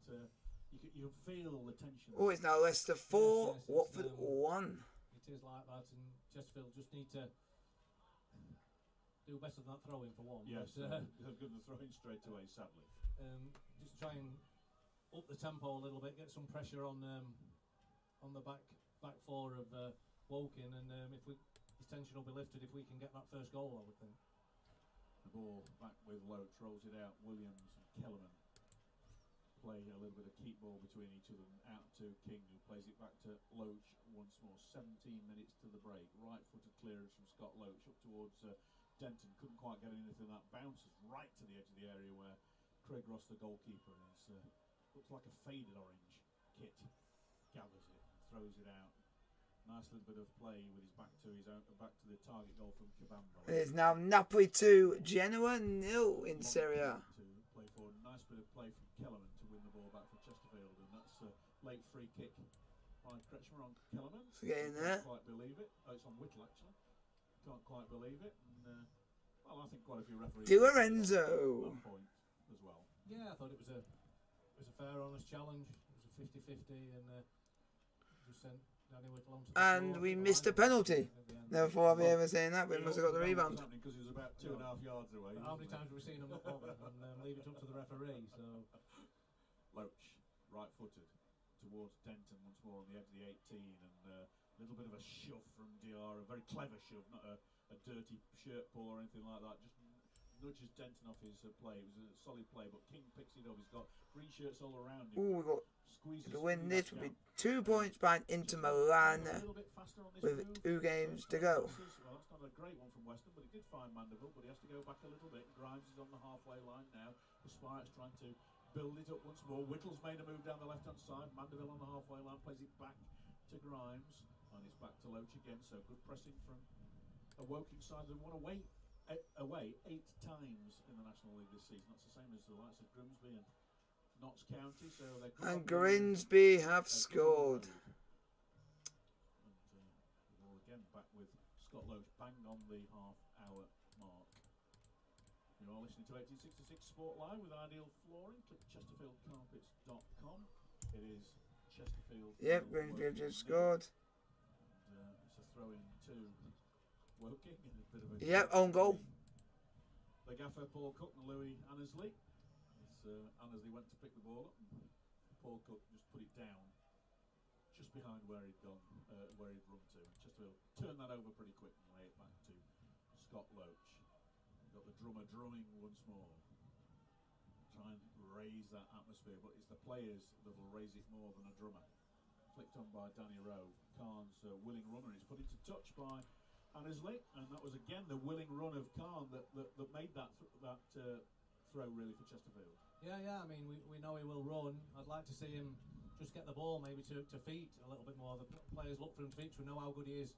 you can feel the tension. Oh, it's now Leicester 4, Watford 1. You is like that, and Chesterfield just need to do better than that throw-in for one. Yes, But, they've given the throw in straight away, sadly. just try and up the tempo a little bit, get some pressure on the back four of Woking, and if his tension will be lifted if we can get that first goal, I would think. The ball back with Loach, rolls it out. Williams and Kellerman play a little bit of keep ball between each of them, out to King, who plays it back to Loach once more. 17 minutes to the break. Right footed clearance from Scott Loach up towards Denton. Couldn't quite get anything. That bounces right to the edge of the area where Craig Ross, the goalkeeper, looks like a faded orange kit. Gathers it, throws it out. Nice little bit of play with his back to the target goal from Kabamba. It is now Napoli 2, Genoa 0 in Serie A. To play for. Nice bit of play from Kellerman to win the ball back for Chesterfield, and that's a late free kick by Kretschmer on Kellerman. So get in there. Can't quite believe it. Oh, it's on Whittle actually. Can't quite believe it. And, well, I think quite a few referees. Di Lorenzo. That point as well. Yeah, I thought it was a fair, honest challenge. It was a 50-50, and just sent Danny Whittle on to the And floor. we missed a penalty. Never thought I'd be ever saying that, but we must have got the rebound. Because he was about 2.5 yards away. How many times have we seen him look over and leave it up to the referee? So Loach, right footed towards Denton once more on the edge of the 18, and a little bit of a shove from Diarra, a very clever shove, not a dirty shirt pull or anything like that. Just nudges Denton off his play. It was a solid play, but King picks it up. He's got green shirts all around him. Ooh, we got. Squeezes To win this would down. be 2 points behind Inter Milan A little bit faster on this with move. 2 games to go. Well, that's not a great one from Weston, but he did find Mandeville, but he has to go back a little bit. Grimes is on the halfway line now. Aspire's trying to build it up once more. Whittle's made a move down the left-hand side. Mandeville on the halfway line, plays it back to Grimes, and it's back to Loach again. So good pressing from a Woking side. They won away 8 times in the National League this season. That's the same as the likes of Grimsby and Notts County. So they're good. And Grimsby have scored. And the ball again back with Scott Loach, bang on the half-hour mark. You are listening to 1866 Sport Live with Ideal Flooring. Click ChesterfieldCarpets.com. It is Chesterfield. Yep, Grimsby have just scored. And, it's a throw-in to Woking. And a bit of a Yep, own goal. The gaffer Paul Cook and Louis Annesley. Annesley went to pick the ball up, and Paul Cook just put it down just behind where he'd gone, where he'd run to. Chesterfield turned that over pretty quick and lay it back to Scott Loach. Got the drummer drumming once more. Try and raise that atmosphere, but it's the players that will raise it more than a drummer. Flicked on by Danny Rowe. Kahn's willing runner. It's put into touch by Annesley, and that was again the willing run of Kahn that made that throw really for Chesterfield. yeah. I mean, we know he will run. I'd like to see him just get the ball maybe to feet a little bit more. The players look for him to feet. We know how good he is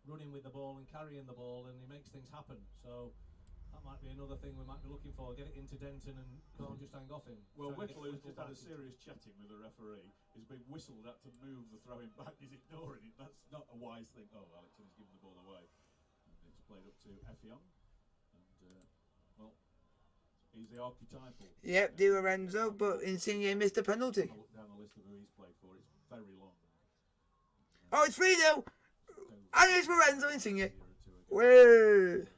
running with the ball and carrying the ball, and he makes things happen. So that might be another thing we might be looking for. Get it into Denton and can't just hang off him. Well, Try and get Whittle, who's just had a back. serious chatting with the referee, is being whistled at to move the throwing back. He's ignoring it. That's not a wise thing. Oh, Alexson's given the ball away. And it's played up to Effiong. And, well, he's the archetypal. Yep, Di Lorenzo, but Insigne missed a penalty. I'll look down the list of who he's played for. It's very long. Oh, it's 3-0. And it's Lorenzo Insigne. Way!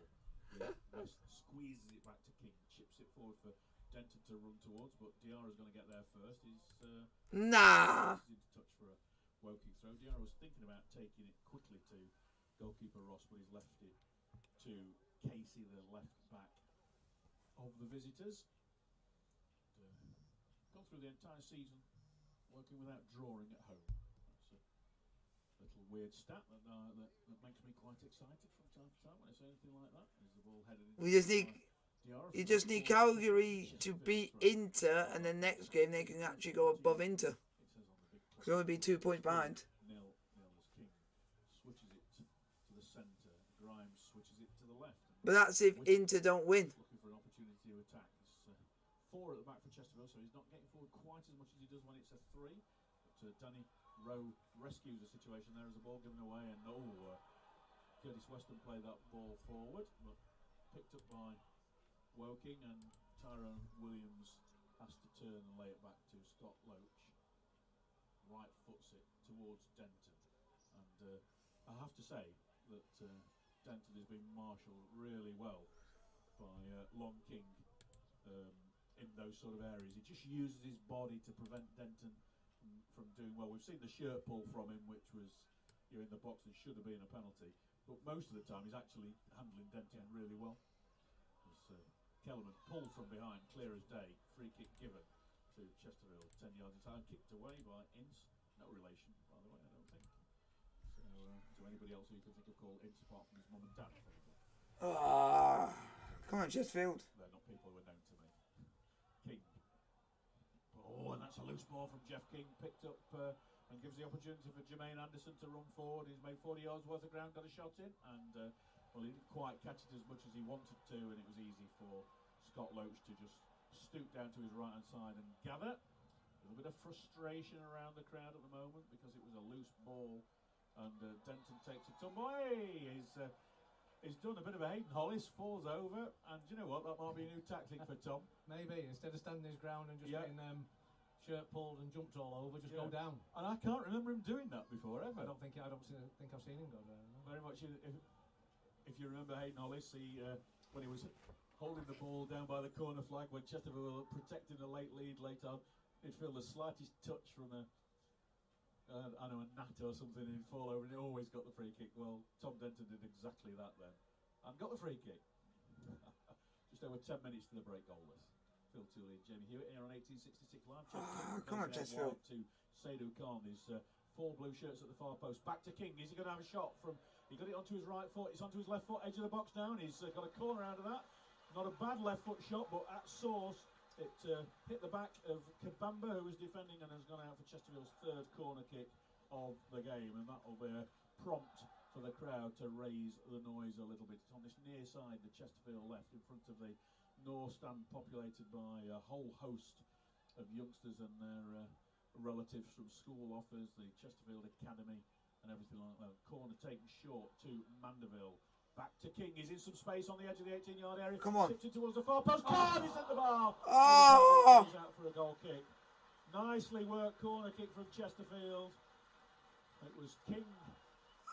West squeezes it back to King, chips it forward for Denton to run towards, but Diarra's going to get there first. He's Nah. into touch for a Woking throw. Diarra was thinking about taking it quickly to goalkeeper Ross, but he's left it to Casey, the left back of the visitors. Gone through the entire season working without drawing at home. That's a little weird stat that makes me quite excited from time to time when I say anything like that. Is the ball headed into Diarra. You just need Calgary to beat Inter, and the next game they can actually go above Inter. Because they'll only be 2 points behind. Nil as King switches it to the centre. Grimes switches it to the left. But that's if Inter don't win. Looking for an opportunity to attack. It's 4 at the back for Chesterfield, so he's not getting forward quite as much as he does when it's a 3. But Danny Rowe rescues the situation. There is a ball given away, and Curtis Weston played that ball forward, but picked up by Woking, and Tyrone Williams has to turn and lay it back to Scott Loach. Right foots it towards Denton, and I have to say that Denton has been marshalled really well by Long King in those sort of areas. He just uses his body to prevent Denton from doing well. We've seen the shirt pull from him, which was in the box and should have been a penalty. But most of the time, he's actually handling Denton really well. As Kellerman pulls from behind, clear as day. Free kick given to Chesterfield, 10 yards inside, kicked away by Ince. No relation, by the way, I don't think. So, to anybody else who you can think of called Ince apart from his mum and dad, probably. Come on, Chesterfield. They're not people who are known to me. King. Oh, and that's a loose ball from Jeff King, picked up and gives the opportunity for Jermaine Anderson to run forward. He's made 40 yards worth of ground, got a shot in, and well, he didn't quite catch it as much as he wanted to, and it was easy for Scott Loach to just stoop down to his right-hand side and gather. A little bit of frustration around the crowd at the moment because it was a loose ball, and Denton takes it. Tomboy he's done a bit of a Hayden Hollis, falls over, and you know what? That might be a new tactic for Tom. Maybe instead of standing his ground and just getting shirt pulled and jumped all over, just go down. And I can't remember him doing that before ever. I don't think I've seen him go down. No. Very much. If you remember Hayden Hollis, when he was holding the ball down by the corner flag when Chesterfield were protecting a late lead late on, he'd feel the slightest touch from a gnat or something, and he'd fall over, and he always got the free kick. Well, Tom Denton did exactly that then, and got the free kick. Just over 10 minutes to the break, goalless. Phil Tooley, Jamie Hewitt here on 1866 Live. Come on, Chesterfield. To Seydou Khan, his 4 blue shirts at the far post. Back to King. Is he going to have a shot from? He got it onto his right foot. It's onto his left foot, edge of the box down. He's got a corner out of that. Not a bad left foot shot, but at source, it hit the back of Kabamba, who was defending, and has gone out for Chesterfield's 3rd corner kick of the game, and that will be a prompt for the crowd to raise the noise a little bit. It's on this near side, the Chesterfield left, in front of the North stand, populated by a whole host of youngsters and their relatives from school offers, the Chesterfield Academy and everything like that. Corner taken short to Mandeville. Back to King. He's in some space on the edge of the 18-yard area. Come on. Tipped it towards the far post. Oh, he's at the bar. Oh! He's out for a goal kick. Nicely worked corner kick from Chesterfield. It was King.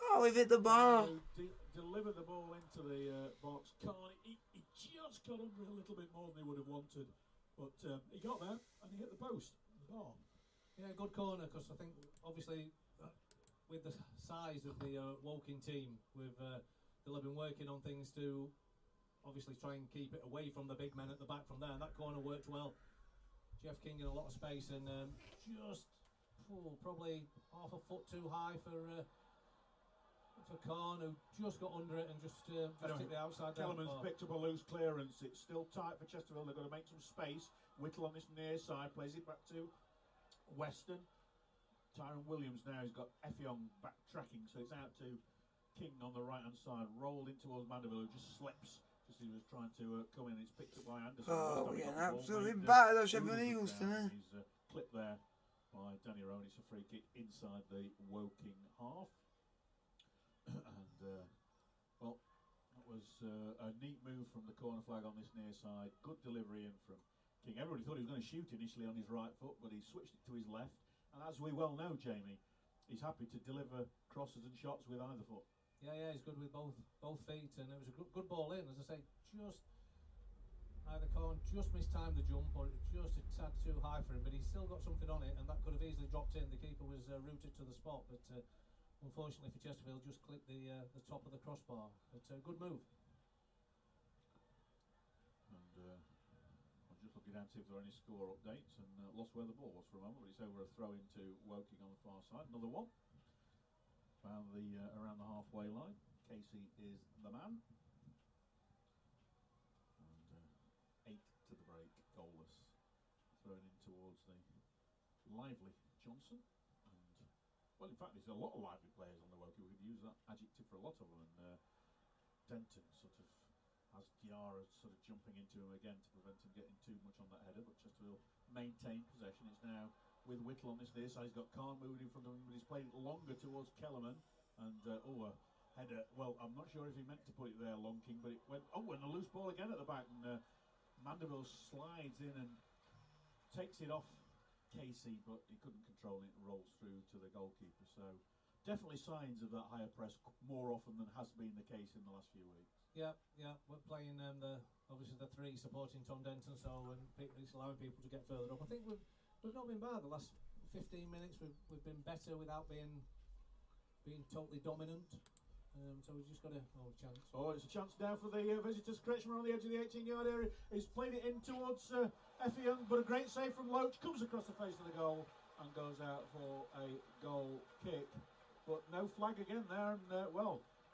Oh, we've hit the bar. Who delivered the ball into the box. He just got under a little bit more than he would have wanted, but he got there and he hit the post. The bar. Yeah, good corner, because I think obviously with the size of the Woking team, they'll have been working on things to obviously try and keep it away from the big men at the back from there, and that corner worked well. Jeff King in a lot of space and just probably half a foot too high for Khan, who just got under it and just took the outside down. Kellerman's picked up a loose clearance. It's still tight for Chesterfield. They've got to make some space. Whittle on this near side plays it back to Weston. Tyrone Williams now has got Effiong backtracking, so it's out to King on the right hand side, rolled in towards Mandeville, who just slips as he was trying to come in. It's picked up by Anderson. Oh, we're getting absolutely battered those Sheffield Eagles tonight. He's clipped there by Danny Rowan. It's a free kick inside the Woking half. And well, that was a neat move from the corner flag on this near side. Good delivery in from King. Everybody thought he was going to shoot initially on his right foot, but he switched it to his left. And as we well know, Jamie, he's happy to deliver crosses and shots with either foot. Yeah, he's good with both feet, and it was a good ball in. As I say, just either Khan just mistimed the jump, or it just a tad too high for him. But he's still got something on it, and that could have easily dropped in. The keeper was rooted to the spot, but unfortunately for Chesterfield, just clipped the top of the crossbar. But good move. And I'm just looking down to see if there are any score updates, and lost where the ball was for a moment, but it's over a throw into Woking on the far side. Another one. Found around the halfway line. Casey is the man. And 8 to the break, goalless. Thrown in towards the lively Johnson. And well, in fact, there's a lot of lively players on the Woking. We could use that adjective for a lot of them. And Denton sort of has Diarra sort of jumping into him again to prevent him getting too much on that header. But Chesterfield maintain possession. It's now with Whittle on this near side. He's got Khan moving in front of him, but he's played it longer towards Kellerman. And a header. Well, I'm not sure if he meant to put it there, Long King, but it went. Oh, and a loose ball again at the back, and Mandeville slides in and takes it off Casey, but he couldn't control it and rolls through to the goalkeeper. So definitely signs of that higher press more often than has been the case in the last few weeks. Yeah, we're playing obviously the three supporting Tom Denton, so it's allowing people to get further up. I think we've not been bad the last 15 minutes. We've been better without being totally dominant. So we've just got a chance. Oh, it's a chance now for the visitors. Kretschmer on the edge of the 18-yard area. He's played it in towards Effie Young, but a great save from Loach. Comes across the face of the goal and goes out for a goal kick. But no flag again there. And,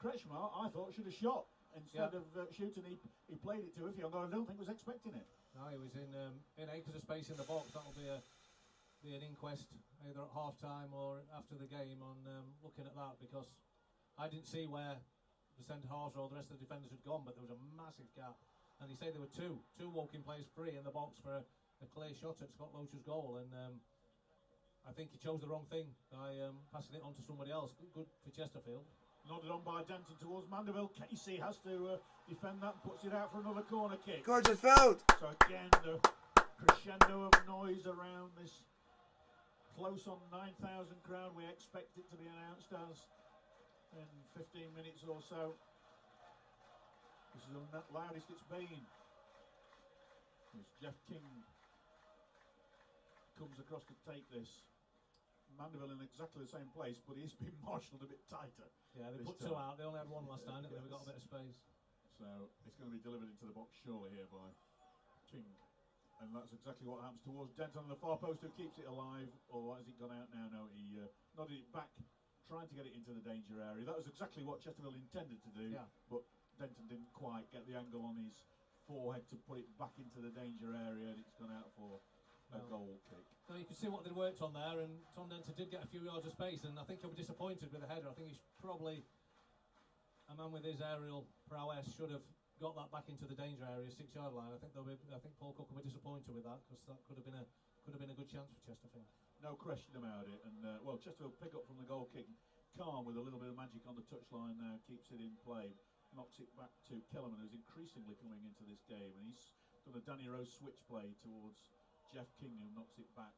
Kretschmer, I thought, should have shot. Instead of shooting, he played it to Effie Young. I don't think was expecting it. No, he was in acres of space in the box. That'll be an inquest either at half time or after the game on looking at that, because I didn't see where the centre halves or the rest of the defenders had gone, but there was a massive gap. And he said there were two walking players free in the box for a clear shot at Scott Loach's goal. And I think he chose the wrong thing by passing it on to somebody else. Good for Chesterfield. Nodded on by Denton towards Mandeville. Casey has to defend that and puts it out for another corner kick. Go on, Chesterfield! So again, the crescendo of noise around this close on 9,000 crowd. We expect it to be announced as in 15 minutes or so. This is the loudest it's been. As Jeff King comes across to take this. Mandeville in exactly the same place, but he's been marshalled a bit tighter. Yeah, they put two out. They only had one last time, didn't they? We've got a bit of space. So it's going to be delivered into the box surely here by King. And that's exactly what happens towards Denton on the far post, who keeps it alive. Or has it gone out now? No, he nodded it back, trying to get it into the danger area. That was exactly what Chesterfield intended to do, but Denton didn't quite get the angle on his forehead to put it back into the danger area, and it's gone out for a goal kick. So you can see what they'd worked on there, and Tom Denton did get a few yards of space, and I think he'll be disappointed with the header. I think he's probably, a man with his aerial prowess should have got that back into the danger area, 6-yard line. I think Paul Cook will be disappointed with that, because that could have been a good chance for Chesterfield. No question about it. And Chesterfield pick up from the goal kick. Calm with a little bit of magic on the touchline now, keeps it in play, knocks it back to Kellerman, who's increasingly coming into this game, and he's done a Danny Rose switch play towards Jeff King, who knocks it back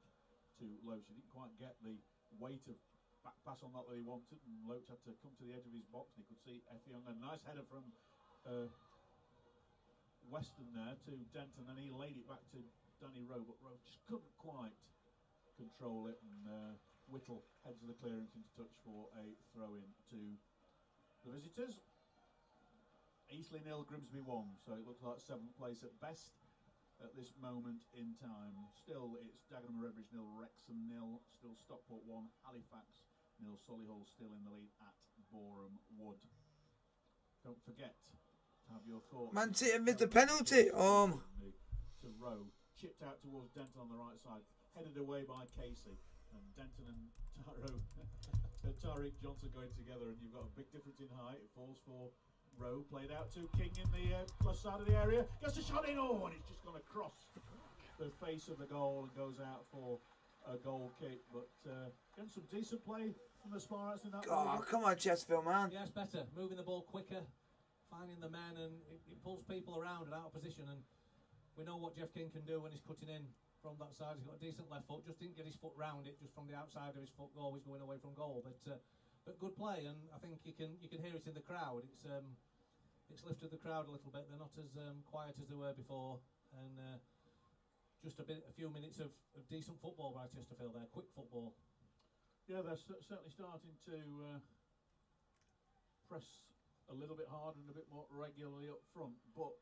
to Loach. He didn't quite get the weight of back pass on that he wanted, and Loach had to come to the edge of his box, and he could see Effie Young. A nice header from Weston there to Denton, and he laid it back to Danny Rowe, but Rowe just couldn't quite control it, and Whittle heads of the clearance into touch for a throw-in to the visitors. Eastleigh 0, Grimsby 1, so it looks like 7th place at best at this moment in time. Still, it's Dagenham and Redbridge 0, Wrexham 0, still Stockport 1, Halifax 0, Solihull still in the lead at Boreham Wood. Don't forget to have your thoughts. Man City missed the penalty. To Rowe, chipped out towards Denton on the right side, headed away by Casey, and Denton and Tariq Johnson going together, and you've got a big difference in height. It falls for Rowe, played out to King in the plus side of the area, gets a shot in, and it's just gone across the face of the goal and goes out for a goal kick. But getting some decent play from the Sparrats in that. Oh, come on, Chesterfield, man. Yeah, it's better. Moving the ball quicker, finding the men, and it pulls people around and out of position. And we know what Jeff King can do when he's cutting in from that side. He's got a decent left foot, just didn't get his foot round it, just from the outside of his foot, always going away from goal. But good play, and I think you can hear it in the crowd. It's lifted the crowd a little bit. They're not as quiet as they were before, and just a few minutes of decent football by Chesterfield there, quick football. Yeah, they're certainly starting to press a little bit harder and a bit more regularly up front, but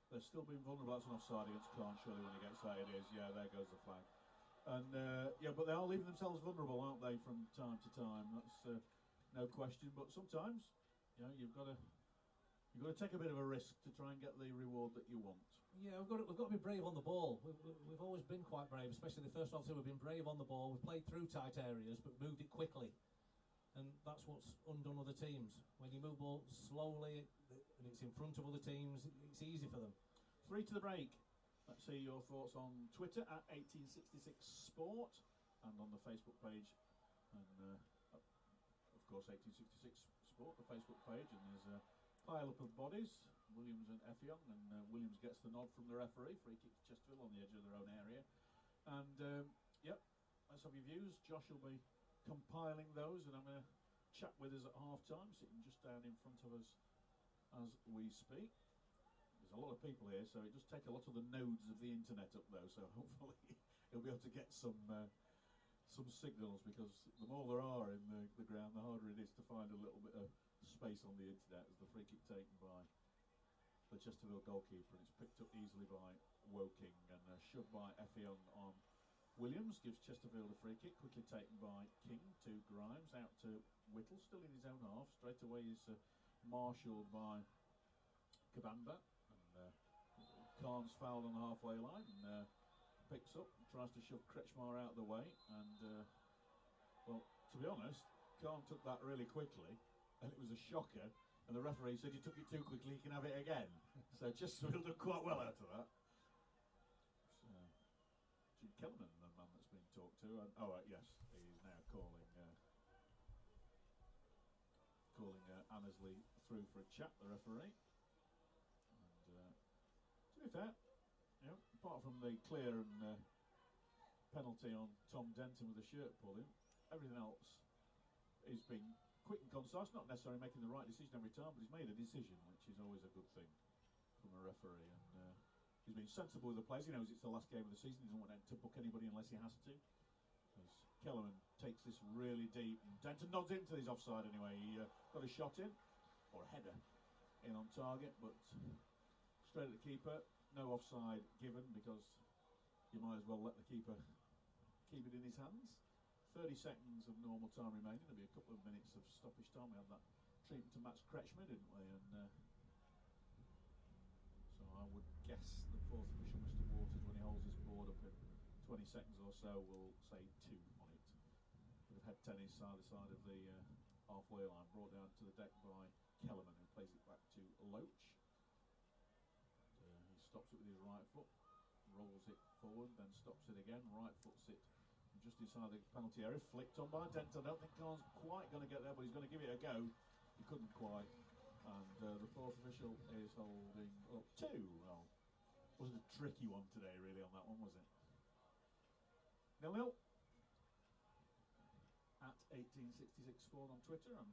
they're still being vulnerable. That's an offside against Clarn, surely, when he gets that. It is, yeah, there goes the flag. And but they are leaving themselves vulnerable, aren't they, from time to time? That's no question. But sometimes, you've got to take a bit of a risk to try and get the reward that you want. Yeah, we've got to be brave on the ball. We've always been quite brave, especially the first half. We've been brave on the ball. We've played through tight areas, but moved it quickly, and that's what's undone other teams. When you move the ball slowly and it's in front of other teams, it's easy for them. 3 to the break. Let's see your thoughts on Twitter at 1866sport and on the Facebook page, and of course 1866sport, the Facebook page, and there's a pile up of bodies. Williams and Effiong, and Williams gets the nod from the referee. Free kick to Chesterfield on the edge of their own area. And let's have your views. Josh will be compiling those, and I'm going to chat with us at half-time, sitting just down in front of us as we speak. There's a lot of people here, so it does take a lot of the nodes of the internet up though, so hopefully he'll be able to get some signals, because the more there are in the ground, the harder it is to find a little bit of space on the internet. As the free kick taken by the Chesterfield goalkeeper, and it's picked up easily by Woking and shoved by Effiong on Williams. Gives Chesterfield a free kick, quickly taken by King to Grimes, out to Whittle, still in his own half. Straight away is marshalled by Kabamba, and Khan's fouled on the halfway line, and picks up, tries to shove Kretschmar out of the way, and well, to be honest, Khan took that really quickly, and it was a shocker, and the referee said you took it too quickly, you can have it again. So Chesterfield did quite well out of that. So, Jim Kellerman, the man that's been talked to, and yes, he is now calling Annesley through for a chat, the referee. And to be fair, you know, apart from the clear and penalty on Tom Denton with the shirt pulling, everything else has been quick and concise, not necessarily making the right decision every time, but he's made a decision, which is always a good thing from a referee. And he's been sensible with the players. He knows it's the last game of the season. He doesn't want to book anybody unless he has to. As Kellerman takes this really deep, and Denton nods into his offside anyway. He got a shot in, or a header in on target, but straight at the keeper. No offside given, because you might as well let the keeper keep it in his hands. 30 seconds of normal time remaining. There'll be a couple of minutes of stoppage time. We had that treatment to Max Kretschmer, didn't we? And so I would guess the fourth official, Mr. Waters, when he holds his board up in 20 seconds or so, will say 2 on it. Bit of head tennis either side of the halfway line, brought down to the deck by Kellerman, who plays it back to Loach. He stops it with his right foot, rolls it forward, then stops it again, right foots it just inside the penalty area, flicked on by Denton. I don't think Khan's quite going to get there, but he's going to give it a go. He couldn't quite, and the fourth official is holding up 2. Well, wasn't a tricky one today really on that one, was it? 0-0 at 1866 Sport on Twitter and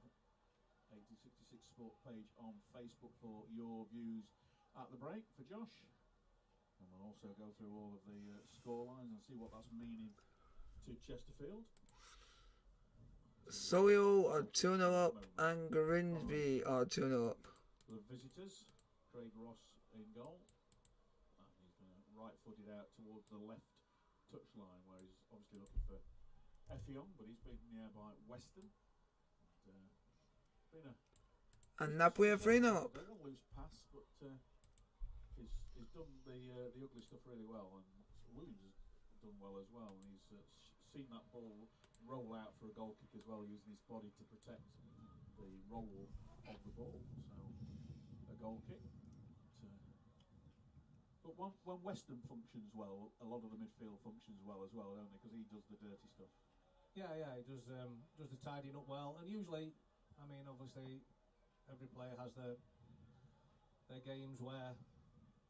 1866 Sport page on Facebook for your views at the break for Josh. And we'll also go through all of the score lines and see what that's meaning to Chesterfield. Solihull are 2-0 up and Grimsby are 2-0 up. The visitors, Craig Ross in goal. And he's going to right-footed out towards the left touchline, where he's obviously looking for Effiong, but he's beaten in the air by Weston. And Napoli are 3-0 up. A loose pass, but he's done the ugly stuff really well, and Williams has done well as well, and he's seen that ball roll out for a goal kick as well, using his body to protect the roll of the ball. So a goal kick. But when Weston functions well, a lot of the midfield functions well as well, don't they? Because he does the dirty stuff. Yeah, he does the tidying up well, and usually, I mean, obviously, every player has their games where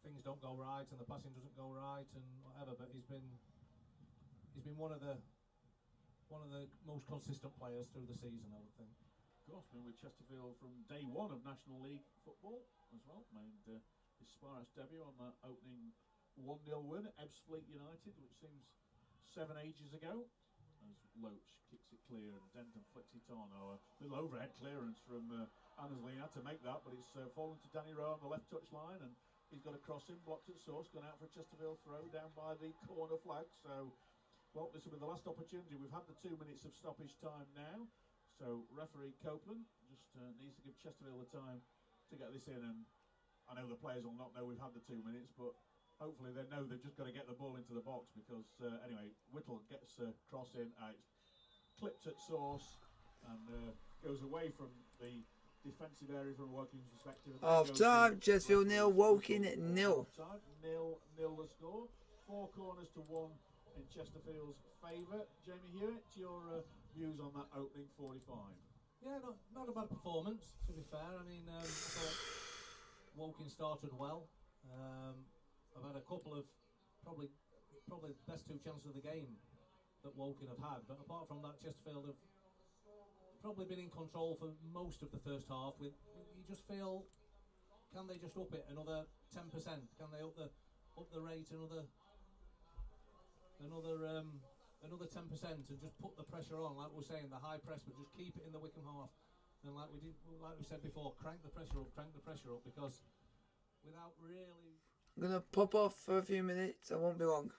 things don't go right and the passing doesn't go right and whatever. But he's been one of the most consistent players through the season, I would think. Of course, been with Chesterfield from day one of National League football as well. Made his Spirex debut on that opening 1-0 win at Ebbsfleet United, which seems 7 ages ago. As Loach kicks it clear and Denton flicks it on. A little overhead clearance from Annesley. He had to make that, but it's fallen to Danny Rowe on the left touch line, and he's got a cross in, blocked at source, gone out for a Chesterfield throw down by the corner flag. So, well, this will be the last opportunity. We've had the 2 minutes of stoppage time now. So referee Copeland just needs to give Chesterfield the time to get this in, and I know the players will not know we've had the 2 minutes, but hopefully they know they've just got to get the ball into the box, because anyway, Whittle gets a cross in, it's clipped at source and goes away from the defensive area from Woking's perspective. Half time, Chesterfield 0, Woking 0. 0-0 the score. 4 corners to 1 in Chesterfield's favour. Jamie Hewitt, your views on that opening 45? Yeah, not a bad performance, to be fair. I mean, I thought Woking started well. I've had a couple of probably the best 2 chances of the game that Woking have had, but apart from that, Chesterfield have probably been in control for most of the first half. With you just feel, can they just up it another 10%? Can they up the rate another 10% and just put the pressure on, like we were saying, the high press, but just keep it in the Wickham half. And like we said before, crank the pressure up, because without really. I'm gonna pop off for a few minutes. I won't be long.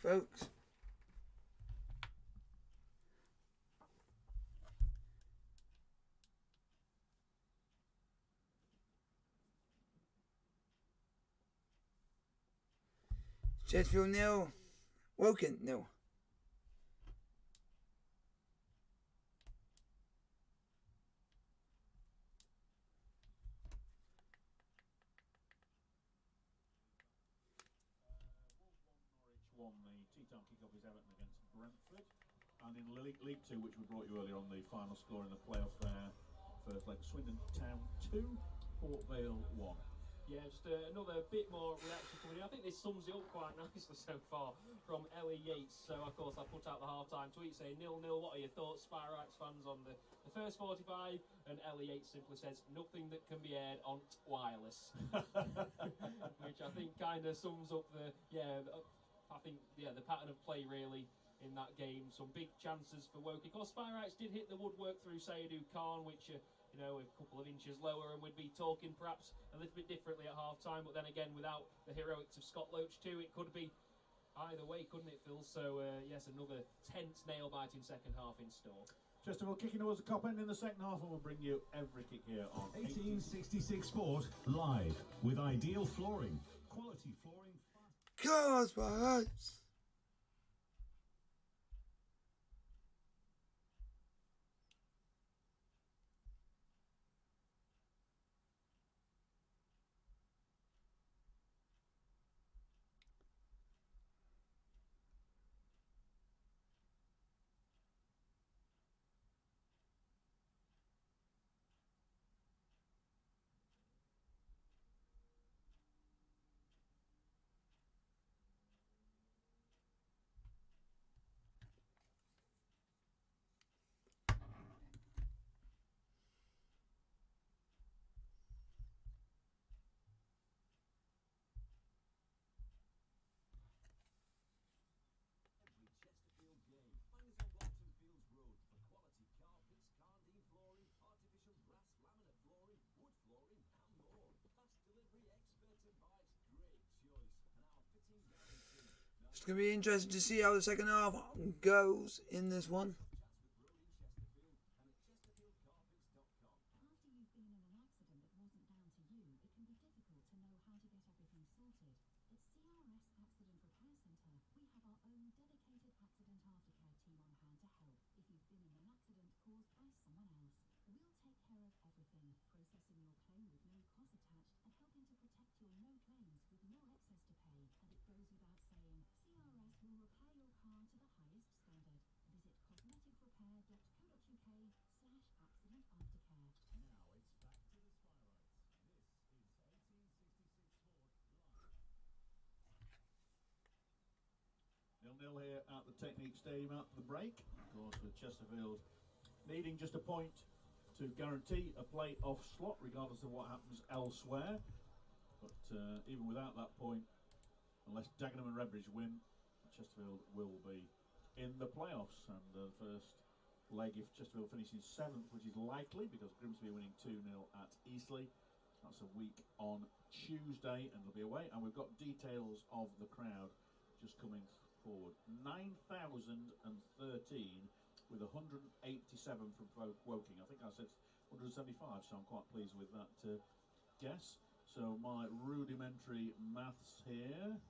folks. Chesterfield 0, Woking 0. Won the tea-time kick-off is Everton against Brentford, and in League 2, which we brought you earlier on, the final score in the playoff there, first leg, Swindon Town 2, Port Vale 1. Yeah, just another bit more reaction coming in. I think this sums it up quite nicely so far from Ellie Yates. So, of course, I put out the half-time tweet saying 0-0. What are your thoughts, Spirax fans, on the first 45? And Ellie Yates simply says, nothing that can be aired on wireless. Which I think kind of sums up the pattern of play, really, in that game. Some big chances for Woking. Of course, Spirax did hit the woodwork through Sayadu Khan, which... a couple of inches lower, and we'd be talking perhaps a little bit differently at half-time, but then again, without the heroics of Scott Loach too, it could be either way, couldn't it, Phil? So, yes, another tense, nail-biting second half in store. Chesterfield kicking towards the cop end in the second half, and we'll bring you every kick here on 1866 Sport, live, with ideal flooring, quality flooring. Cars, perhaps. Chesterfield game. Find us on Walton Fields Road for quality carpets, Cardine flooring, artificial grass, laminate flooring, wood flooring, and more. Fast delivery, expert advice, great choice, and our fitting guarantee. It's going to be interesting to see how the second half goes in this one. After you've been in an accident that wasn't down to you, it can be difficult to know how to get everything sorted. At CRS Accident Repair Centre, we have our own dedicated accident aftercare team on hand to help if you've been in an accident caused by someone else. We'll take care of everything, processing your claim with no cost attached and helping to protect your no claims with no excess to pay. And it goes without saying, CRS will repair your car to the highest standard. Visit cosmeticrepair.co.uk/accident aftercare. Now it's back to the Spirites. This is 1866 Sport live. 0-0 here at the Technique Stadium at the break. Of course, with Chesterfield needing just a point to guarantee a play-off slot, regardless of what happens elsewhere. But even without that point, unless Dagenham and Redbridge win, Chesterfield will be in the playoffs. And the first leg, if Chesterfield finishes 7th, which is likely because Grimsby are winning 2-0 at Eastleigh, that's a week on Tuesday, and they'll be away. And we've got details of the crowd just coming forward. 9,013 with 187 from Woking. I think I said 175, so I'm quite pleased with that guess. So my rudimentary maths here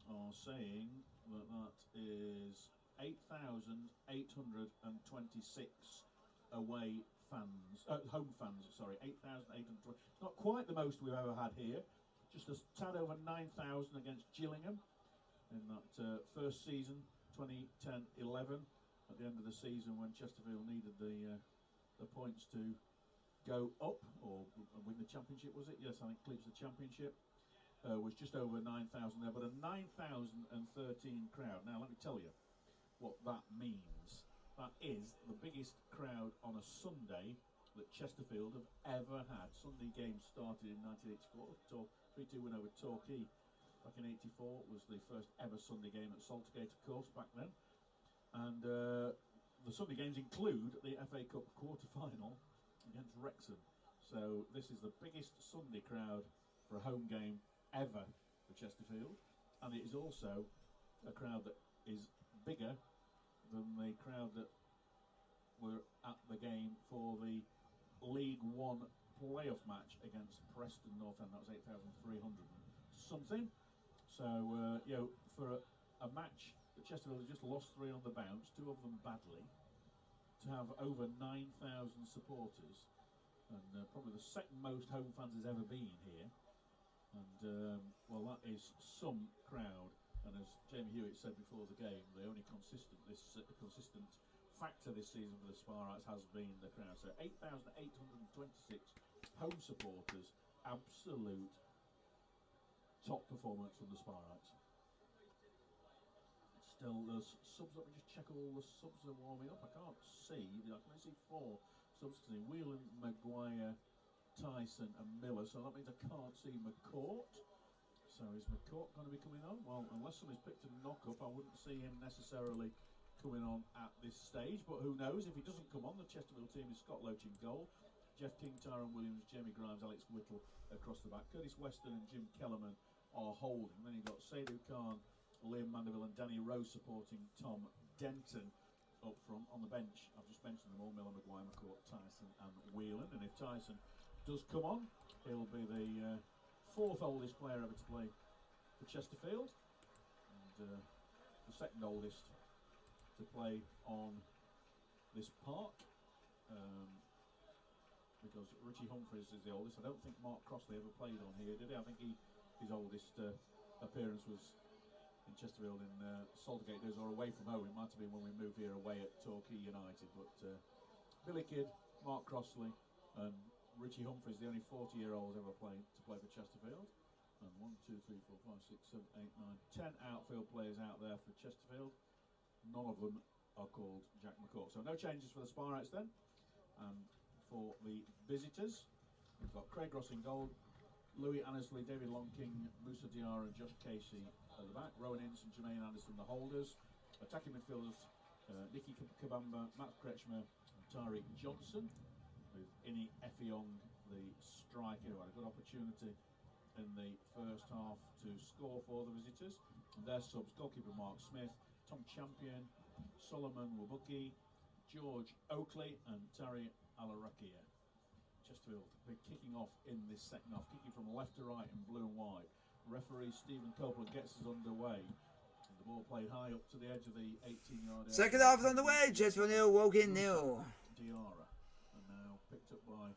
are saying that that is 8,826 away fans, home fans, sorry, 8,820. Not quite the most we've ever had here. Just a tad over 9,000 against Gillingham in that first season, 2010-11. At the end of the season, when Chesterfield needed the points to go up or win the championship, was it? Yes, I think clinch the championship. Was just over 9,000 there, but a 9,013 crowd. Now, let me tell you what that means. That is the biggest crowd on a Sunday that Chesterfield have ever had. Sunday game started in 1984. 3-2 win over Torquay back in 84. Was the first ever Sunday game at Saltergate, of course, back then. And the Sunday games include the FA Cup quarter-final against Wrexham. So this is the biggest Sunday crowd for a home game ever for Chesterfield, and it is also a crowd that is bigger than the crowd that were at the game for the League One playoff match against Preston North End. That was 8,300 something. So, for a match that Chesterfield has just lost 3 on the bounce, 2 of them badly, to have over 9,000 supporters, and probably the second most home fans there's ever been here. And, well, that is some crowd. And as Jamie Hewitt said before the game, the only consistent factor this season for the Sparrites has been the crowd. So 8,826 home supporters, absolute top performance from the Sparrites. Still, there's subs. Let me just check all the subs are warming up. I can't see. I can only see 4 subs. Whelan, Maguire, Tyson and Miller. So that means I can't see McCourt. So is McCourt going to be coming on? Well, unless somebody's picked a knock-up, I wouldn't see him necessarily coming on at this stage. But who knows? If he doesn't come on, the Chesterfield team is Scott Loach in goal, Jeff King, Tyrone Williams, Jamie Grimes, Alex Whittle across the back. Curtis Weston and Jim Kellerman are holding. Then you've got Seydou Khan, Liam Mandeville and Danny Rowe supporting Tom Denton up front. On the bench, I've just mentioned them all: Miller, Maguire, McCourt, Tyson and Whelan. And if Tyson does come on, he'll be the 4th oldest player ever to play for Chesterfield, and the 2nd oldest to play on this park, because Richie Humphries is the oldest. I don't think Mark Crossley ever played on here, did he? I think his oldest appearance was in Chesterfield in Saltergate days, or away from home. It might have been when we moved here away at Torquay United. But Billy Kidd, Mark Crossley and Richie Humphries, the only 40-year-olds ever played to play for Chesterfield. And 1, 2, 3, 4, 5, 6, 7, 8, 9, 10 outfield players out there for Chesterfield. None of them are called Jack McCourt. So no changes for the Sparrites then. And for the visitors, we've got Craig Ross in goal, Louis Annesley, David Longking, Musa Diarra and Josh Casey at the back. Rowan Ince and Jermaine Anderson, the holders. Attacking midfielders, Nicky Kabamba, Matt Kretschmer and Tariq Johnson, with Ini Effiong, the striker, who had a good opportunity in the first half to score for the visitors. And their subs: goalkeeper Mark Smith, Tom Champion, Solomon Wabuki, George Oakley and Tari Alarakia. Chesterfield, they're kicking off in this second half, kicking from left to right in blue and white. Referee Stephen Copeland gets us underway. And the ball played high up to the edge of the 18-yard area. Second half is on the way. Chesterfield 0, Woking 0. Diarra, and now picked up by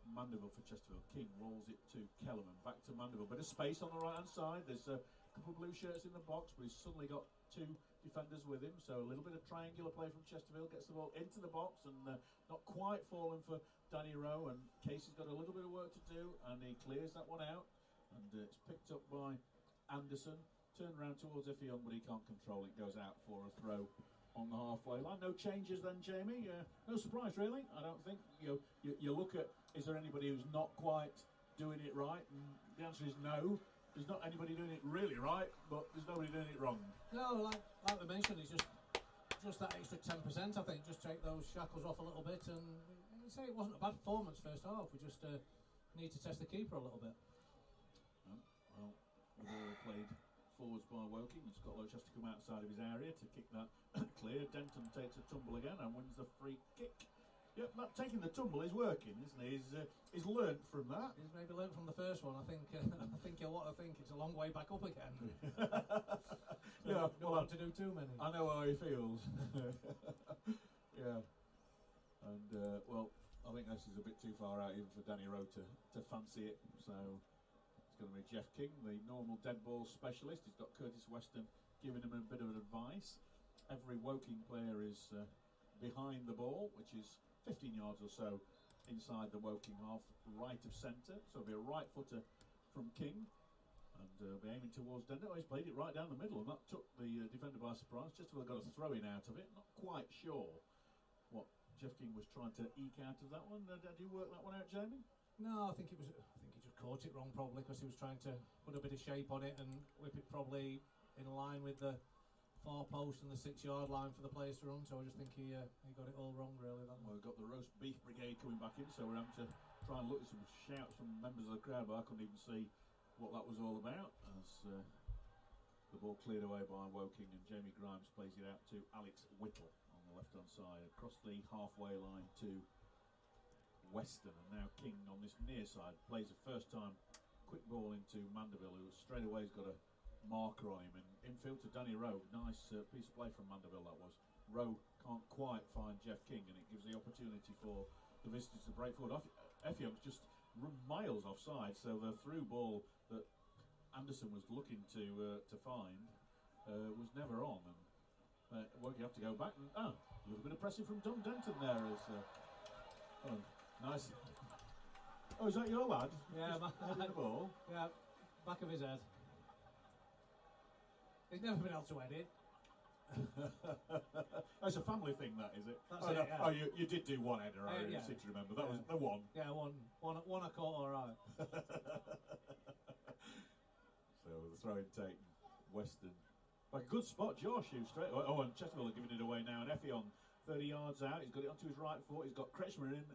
Mandeville for Chesterfield. King rolls it to Kellerman, back to Mandeville. Bit of space on the right hand side. There's a couple of blue shirts in the box, but he's suddenly got 2 defenders with him. So a little bit of triangular play from Chesterfield, gets the ball into the box, and not quite falling for Danny Rowe. And Casey's got a little bit of work to do, and he clears that one out. And it's picked up by Anderson. Turned around towards Effiong, but he can't control it. Goes out for a throw on the halfway line. No changes then, Jamie. No surprise, really. I don't think. You look at, is there anybody who's not quite doing it right? And the answer is no. There's not anybody doing it really right, but there's nobody doing it wrong. No, like we mentioned, it's just that extra 10%. I think just take those shackles off a little bit, and I'd say it wasn't a bad performance first half. We just need to test the keeper a little bit. Well, the ball played forwards by Woking, and Scott Loach has to come outside of his area to kick that clear. Denton takes a tumble again and wins the free kick. Yep, that taking the tumble is working, isn't he? He's learnt from that. He's maybe learnt from the first one. I think he'll want to think it's a long way back up again. Yeah, don't want to do too many. I know how he feels. Yeah, and well, I think this is a bit too far out even for Danny Rowe to fancy it. So it's going to be Jeff King, the normal dead ball specialist. He's got Curtis Weston giving him a bit of advice. Every Woking player is behind the ball, which is 15 yards or so inside the Woking half, right of centre. So it'll be a right footer from King, and be aiming towards Denton. Oh, he's played it right down the middle, and that took the defender by surprise. Chesterfield got a throw in out of it. Not quite sure what Jeff King was trying to eke out of that one. Did you work that one out, Jamie? No, I think he just caught it wrong, probably, because he was trying to put a bit of shape on it and whip it probably in line with the far post and the 6-yard line for the players to run. So I just think he got it all wrong, really. That well, we've got the roast beef brigade coming back in, so we're having to try and look at some shouts from members of the crowd, but I couldn't even see what that was all about, as the The ball cleared away by Woking, and Jamie Grimes plays it out to Alex Whittle on the left-hand side, across the halfway line to Weston, and now King on this near side plays the first time. Quick ball into Mandeville, who straight away has got a marker on him, and infield to Danny Rowe. Nice piece of play from Mandeville that was. Rowe can't quite find Jeff King, and it gives the opportunity for the visitors to break forward. Effiong's just run miles offside, so the through ball that Anderson was looking to find was never on, and won't you have to go back? And a little bit of pressing from Don Denton there as nice. Oh, is that your lad? Yeah, heading the ball. Yeah, back of his head. He's never been able to head it. That's a family thing, that is it? That's oh, it, no. yeah. Oh, you did do one header, I yeah. seem to remember. That was the one. Yeah, one I caught all right. So the throw in taken. Weston. Like a good spot, Josh, who straight away. Oh, and Chesterfield are giving it away now. And Effiong 30 yards out. He's got it onto his right foot. He's got Kretschmer in.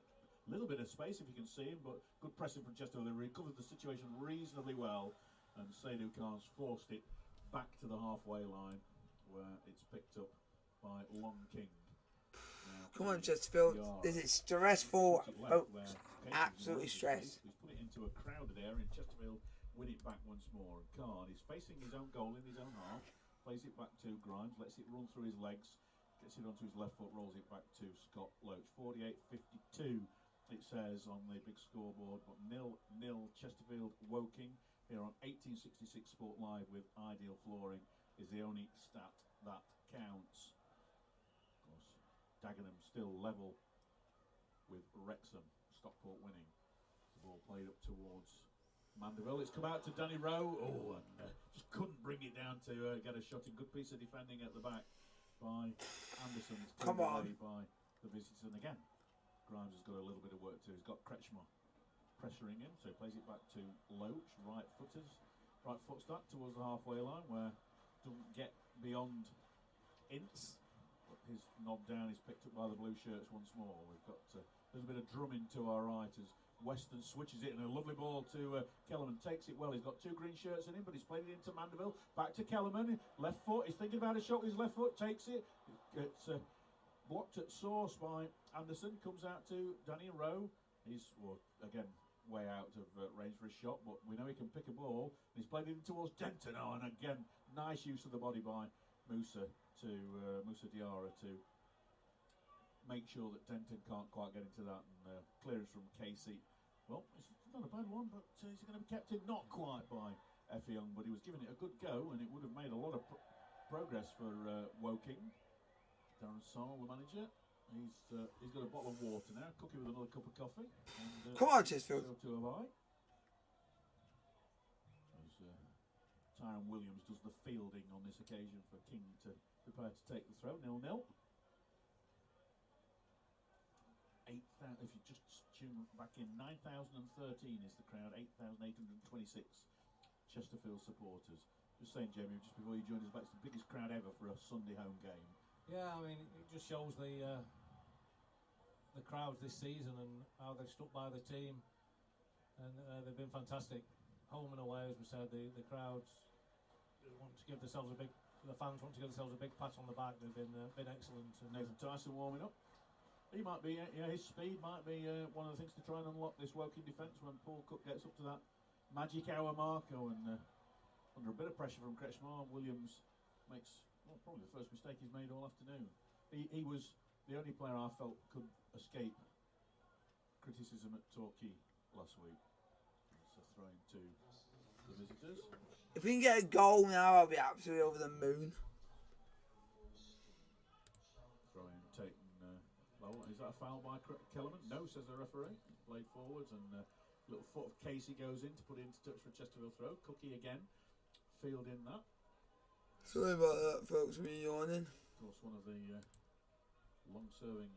A little bit of space if you can see him, but good pressing from Chesterfield. They recovered the situation reasonably well. And Seydou Khan's forced it back to the halfway line, where it's picked up by Long King. Now, Come on, Chesterfield. This is stressful, folks. Absolutely stressed. He's put it into a crowded area, and Chesterfield win it back once more. And Khan is facing his own goal in his own half, plays it back to Grimes, lets it run through his legs, gets it onto his left foot, rolls it back to Scott Loach. 48-52, it says on the big scoreboard, but 0-0 Chesterfield Woking. Here on 1866 Sport Live with Ideal Flooring is the only stat that counts. Of course, Dagenham still level with Wrexham. Stockport winning. The ball played up towards Mandeville. It's come out to Danny Rowe. Oh, and just couldn't bring it down to get a shot in. Good piece of defending at the back by Anderson. It's Come on. by the visitors. And again, Grimes has got a little bit of work to do. He's got Kretschmer pressuring him, so he plays it back to Loach, right foot start towards the halfway line, where doesn't get beyond Ince, but his knob down is picked up by the blue shirts once more. We've got a little bit of drumming to our right as Weston switches it, and a lovely ball to Kellerman, takes it well. He's got two green shirts in him, but he's played it into Mandeville, back to Kellerman, left foot, he's thinking about a shot with his left foot, takes it, it's blocked at source by Anderson, comes out to Danny Rowe. He's again way out of range for a shot, but we know he can pick a ball. He's played it in towards Denton, and again, nice use of the body by Musa Diarra to make sure that Denton can't quite get into that, and clearance from Casey. Well, it's not a bad one, but is he going to be kept in? Not quite by Effiong, but he was giving it a good go, and it would have made a lot of progress for Woking. Darren Saul, the manager. He's got a bottle of water now, cooking with another cup of coffee. And, Come on, Chesterfield. To have I. As Tyrone Williams does the fielding on this occasion for King to prepare to take the throw. 0-0. 8,000. If you just tune back in, 9,013 is the crowd. 8,826 Chesterfield supporters. Just saying, Jamie, just before you joined us back, it's the biggest crowd ever for a Sunday home game. Yeah, I mean, it just shows the crowds this season and how they've stuck by the team, and they've been fantastic, home and away. As we said, the crowds want to give themselves the fans want to give themselves a big pat on the back. They've been excellent. And Nathan Tyson warming up. He might be, his speed might be one of the things to try and unlock this Woking defence when Paul Cook gets up to that magic hour marker, and under a bit of pressure from Kretschmer, Williams makes probably the first mistake he's made all afternoon. He was the only player I felt could escape criticism at Torquay last week. It's a throw to the visitors. If we can get a goal now, I'll be absolutely over the moon. Throw in taken low. Is that a foul by Kellerman? No, says the referee. Played forwards, and little foot of Casey goes in to put it into touch for Chesterfield throw. Cookie again, field in that. Sorry about that, folks, when you're yawning. Of course, one of the long-serving.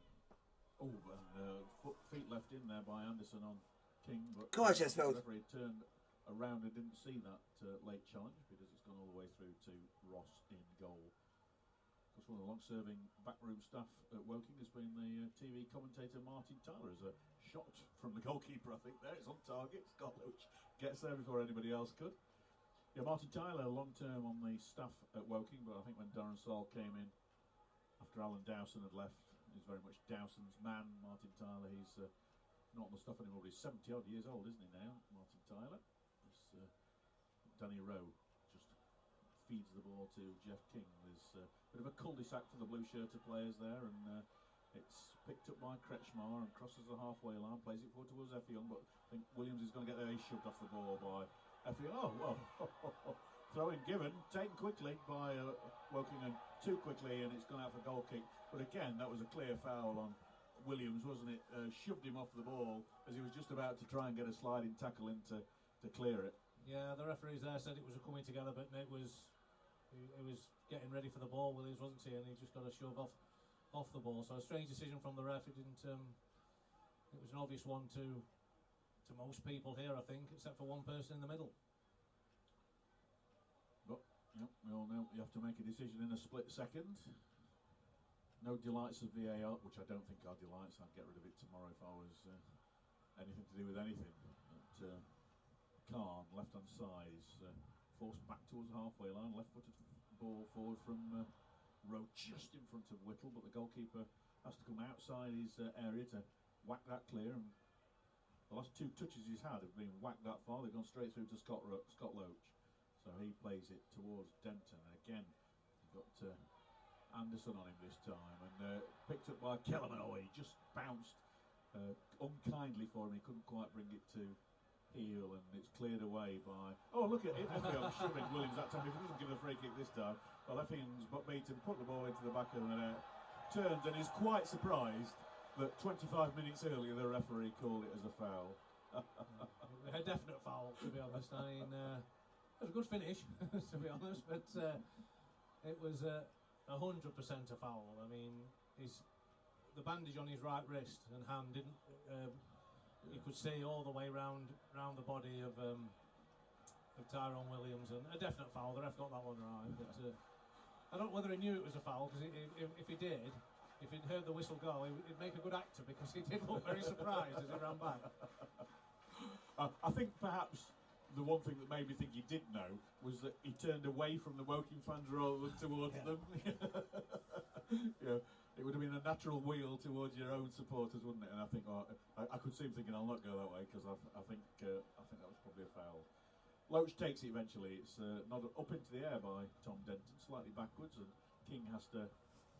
Oh, and feet left in there by Anderson on King. But Come on, Chesterfield. The referee turned around and didn't see that late challenge because it's gone all the way through to Ross in goal. Of course, one of the long-serving backroom staff at Woking has been the TV commentator Martin Tyler. As a shot from the goalkeeper, I think there. It's on target. Scott Loach gets there before anybody else could. Yeah, Martin Tyler, long term on the staff at Woking, but I think when Darren Saul came in after Alan Dowson had left, he's very much Dowson's man. Martin Tyler, he's not on the stuff anymore, but he's 70 odd years old, isn't he now, Martin Tyler? Danny Rowe just feeds the ball to Jeff King. There's a bit of a cul-de-sac for the blue-shirted players there, and it's picked up by Kretschmar and crosses the halfway line, plays it forward towards Effiong, but I think Williams is going to get there. He's shoved off the ball by Effiong. Oh, well, throw-in given, taken quickly by Woking, and too quickly, and it's gone out for goal kick. But again, that was a clear foul on Williams, wasn't it? Shoved him off the ball as he was just about to try and get a sliding tackle in to clear it. Yeah, the referees there said it was a coming together, but it was getting ready for the ball, Williams, wasn't he? And he just got a shove off the ball. So a strange decision from the ref. It didn't. It was an obvious one to most people here, I think, except for one person in the middle. But yep, we all know you have to make a decision in a split second. No delights of VAR, which I don't think are delights. I'd get rid of it tomorrow if I was anything to do with anything. But Khan, left-hand side, is forced back towards the halfway line. Left-footed ball forward from Rowe, just in front of Whittle, but the goalkeeper has to come outside his area to whack that clear. And the last two touches he's had have been whacked that far. They've gone straight through to Scott Loach. So he plays it towards Denton. And again, you've got Anderson on him this time, and picked up by Kellerman. Oh, he just bounced unkindly for him. He couldn't quite bring it to heel, and it's cleared away by. Oh, look at it! Effiong shoving Williams that time. If he doesn't give a free kick this time, well, Effiong's beaten, put the ball into the back of the net, turns, and is quite surprised that 25 minutes earlier the referee called it as a foul. A definite foul, to be honest. I mean, it was a good finish, to be honest, but it was 100% a foul. I mean, the bandage on his right wrist and hand didn't. You could see all the way round the body of Tyrone Williams, and a definite foul. The ref got that one right, but I don't know whether he knew it was a foul, because if he did, if he'd heard the whistle go, he'd make a good actor, because he did look very surprised as he ran back. I think perhaps the one thing that made me think he did know was that he turned away from the Woking fans rather than towards them. Yeah, it would have been a natural wheel towards your own supporters, wouldn't it? And I think I could see him thinking, "I'll not go that way," because I think that was probably a foul. Loach takes it eventually. It's nodded up into the air by Tom Denton, slightly backwards, and King has to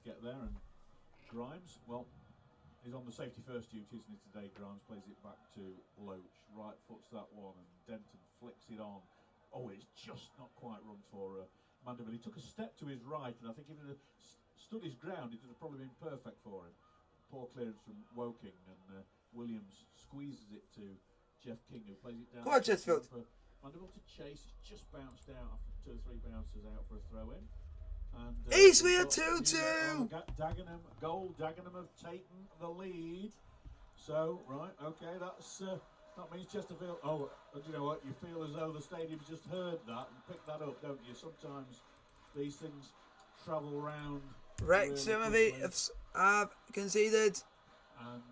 get there. And Grimes, well, he's on the safety first duty, isn't he, today? Grimes plays it back to Loach, right foots that one, and Denton flicks it on. Oh, it's just not quite run for Mandeville. He took a step to his right, and I think if he had stood his ground, it would have probably been perfect for him. Poor clearance from Woking, and Williams squeezes it to Jeff King, who plays it down. Go on, Chesterfield. Mandeville to chase. It's just bounced out after 2 or 3 bounces out for a throw-in. And Easily a 2-2. Dagenham goal. Dagenham have taken the lead. So right, okay, that means Chesterfield. Oh, and you know what? You feel as though the stadium's just heard that and picked that up, don't you? Sometimes these things travel round. Wrexham have conceded. And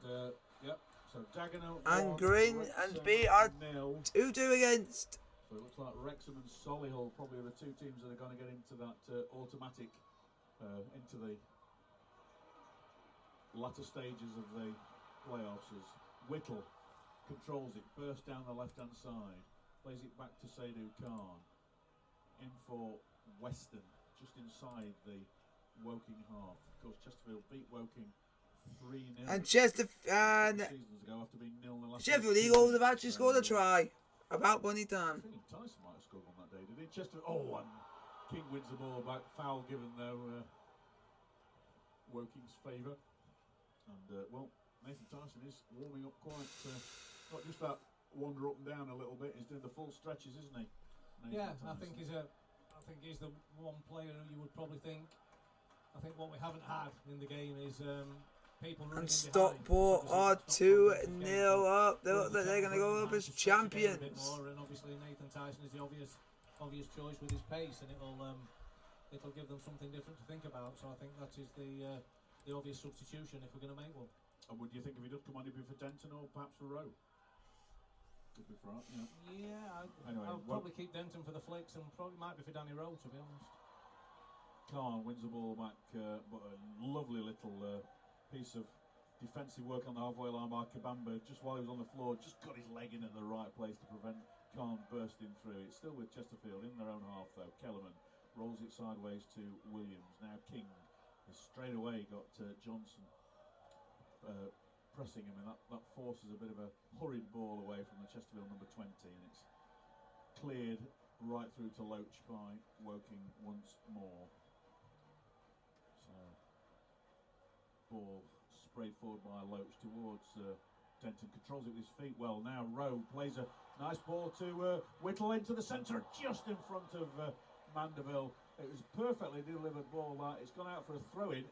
yep. So Dagenham And 1, Green and B are 0. 2-2 against. So it looks like Wrexham and Solihull probably are the two teams that are going to get into that automatic, into the latter stages of the playoffs, as Whittle controls it, bursts down the left-hand side, plays it back to Seydou Khan, in for Weston, just inside the Woking half. Of course, Chesterfield beat Woking 3-0. And seasons ago after being 0-0 last Sheffield season. Eagles have actually scored a try. About bunny time. I think Tyson might have scored on that day, did he? Chesterfield. Oh, and King wins the ball back. Foul given, though, Woking's favour. And, well, Nathan Tyson is warming up quite, not just that wander up and down a little bit, he's doing the full stretches, isn't he? Nathan Tyson. I think he's the one player who you would probably think. I think what we haven't had in the game is people running And in Stockport are 2-0 up. They look like they're going to go up as champions. And obviously Nathan Tyson is the obvious choice with his pace, and it'll give them something different to think about. So I think that is the obvious substitution if we're going to make one. And would you think if he does come on, he'd be for Denton or perhaps for Rowe? Could be for yeah. Yeah, Anyway, I'll probably keep Denton for the flicks, and probably might be for Danny Rowe, to be honest. Khan wins the ball back, but a lovely little piece of defensive work on the halfway line by Kabamba. Just while he was on the floor, just got his leg in at the right place to prevent Khan bursting through. It's still with Chesterfield in their own half, though. Kellerman rolls it sideways to Williams. Now King has straight away got Johnson pressing him, and that forces a bit of a hurried ball away from the Chesterfield number 20, and it's cleared right through to Loach by Woking once more. So ball sprayed forward by Loach towards Denton, controls it with his feet well. Now Rowe plays a nice ball to Whittle into the centre, just in front of Mandeville. It was a perfectly delivered ball. It's gone out for a throw-in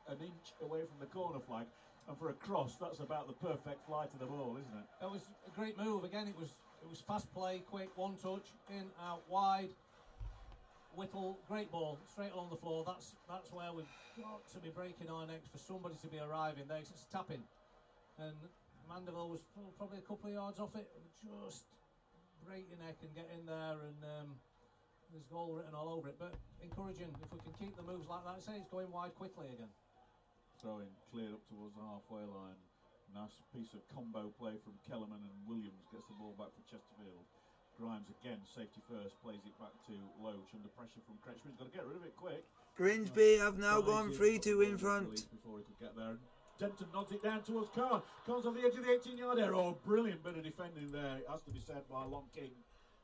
an inch away from the corner flag, and for a cross, that's about the perfect flight of the ball, isn't it? It was a great move. Again, it was fast play, quick, one touch, in, out, wide. Whittle, great ball, straight along the floor. That's where we've got to be breaking our necks for somebody to be arriving there. It's tapping, and Mandeville was probably a couple of yards off it. Just break your neck and get in there, and there's goal written all over it. But encouraging, if we can keep the moves like that. Say it's going wide quickly again. Throwing cleared up towards the halfway line. Nice piece of combo play from Kellerman, and Williams gets the ball back for Chesterfield. Grimes again, safety first, plays it back to Loach under pressure from Kretschmer. He's got to get rid of it quick. Grimsby have now gone 3-2 in front. Before he could get there. Denton nods it down towards Khan. Khan's on the edge of the 18-yard area. Oh, brilliant bit of defending there. It has to be said by Long King,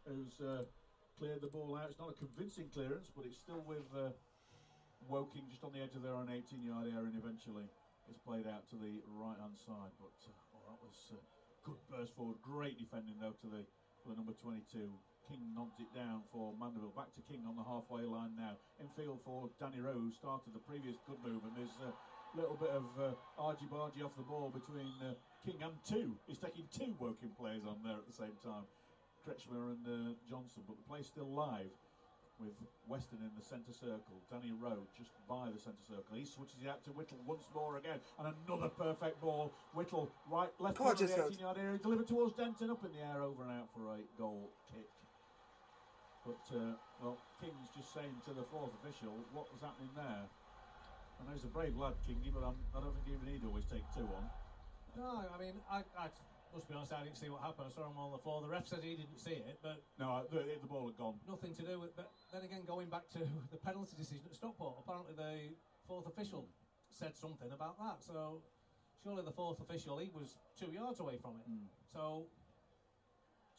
who's cleared the ball out. It's not a convincing clearance, but it's still with Woking just on the edge of their own 18-yard area, and eventually it's played out to the right-hand side. But that was good burst forward. Great defending, though, to the number 22. King nods it down for Mandeville. Back to King on the halfway line now. Infield for Danny Rowe, started the previous good move, and there's a little bit of argy-bargy off the ball between King and two. He's taking two Woking players on there at the same time, Kretschmer and Johnson, but the play's still live with Weston in the centre circle. Danny Rowe just by the centre circle. He switches it out to Whittle once more again, and another perfect ball. Whittle left corner of the 18-yard area, delivered towards Denton, up in the air, over and out for a goal kick. But well, King's just saying to the fourth official what was happening there. I know he's a brave lad, Kingy, but I don't think even he'd always take two on. No, I mean, I must be honest, I didn't see what happened. I saw him on the floor. The ref said he didn't see it, but no, the ball had gone. Nothing to do with. But then again, going back to the penalty decision at Stockport, apparently the fourth official said something about that. So surely the fourth official, he was 2 yards away from it. So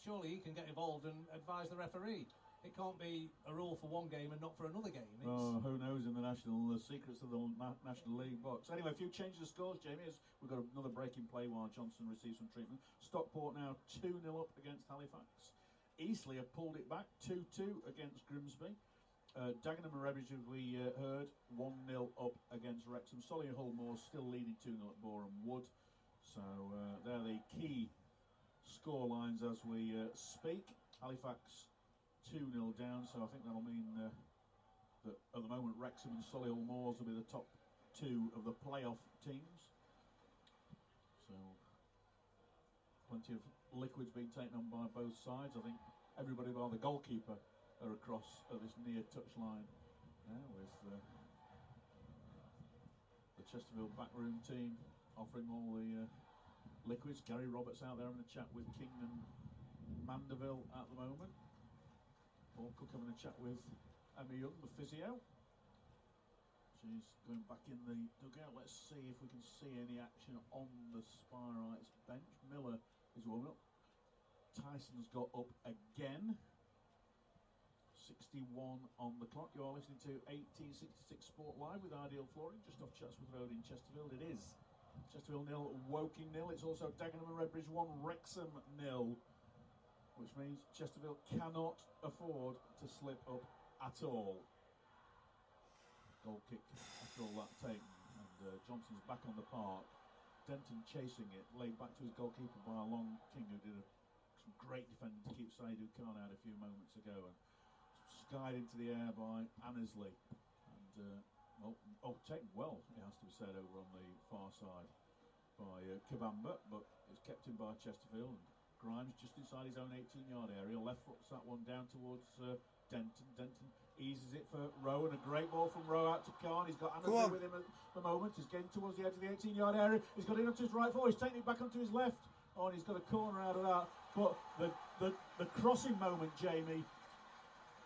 surely he can get involved and advise the referee. It can't be a rule for one game and not for another game. Who knows in the secrets of the National League box. Anyway, a few changes of scores, Jamie, as we've got another breaking play while Johnson receives some treatment. Stockport now 2-0 up against Halifax. Eastleigh have pulled it back 2-2 against Grimsby. Dagenham and Redbridge, as we heard, 1-0 up against Wrexham. Solihull Moors still leading 2-0 at Boreham Wood. So they're the key score lines as we speak. Halifax 2-0 down, so I think that'll mean that at the moment Wrexham and Solihull Moors will be the top two of the playoff teams. So plenty of liquids being taken on by both sides. I think everybody bar the goalkeeper are across at this near touchline now with the Chesterfield backroom team offering all the liquids. Gary Roberts out there having a chat with King and Mandeville at the moment. Paul Cook having a chat with Emma Young, the physio. She's going back in the dugout. Let's see if we can see any action on the Spyrites bench. Miller is warming up. Tyson's got up again. 61 on the clock. You are listening to 1866 Sport Live with Ideal Flooring, just off Chatsworth Road in Chesterfield. It is Chesterfield 0, Woking 0. It's also Dagenham and Redbridge 1, Wrexham 0. Which means Chesterfield cannot afford to slip up at all. Goal kick after all that taken, and Johnson's back on the park. Denton chasing it, laid back to his goalkeeper by a Long King, who did some great defending to keep Saidu Khan out a few moments ago, and skied into the air by Annesley. And taken well, it has to be said, over on the far side by Kabamba, but it's kept in by Chesterfield. And Grimes just inside his own 18-yard area. Left foot's that one down towards Denton. Denton eases it for Rowe, and a great ball from Rowe out to Khan. He's got Anna with him at the moment. He's getting towards the edge of the 18-yard area. He's got it onto his right foot. He's taking it back onto his left. Oh, and he's got a corner out of that. But the crossing moment, Jamie,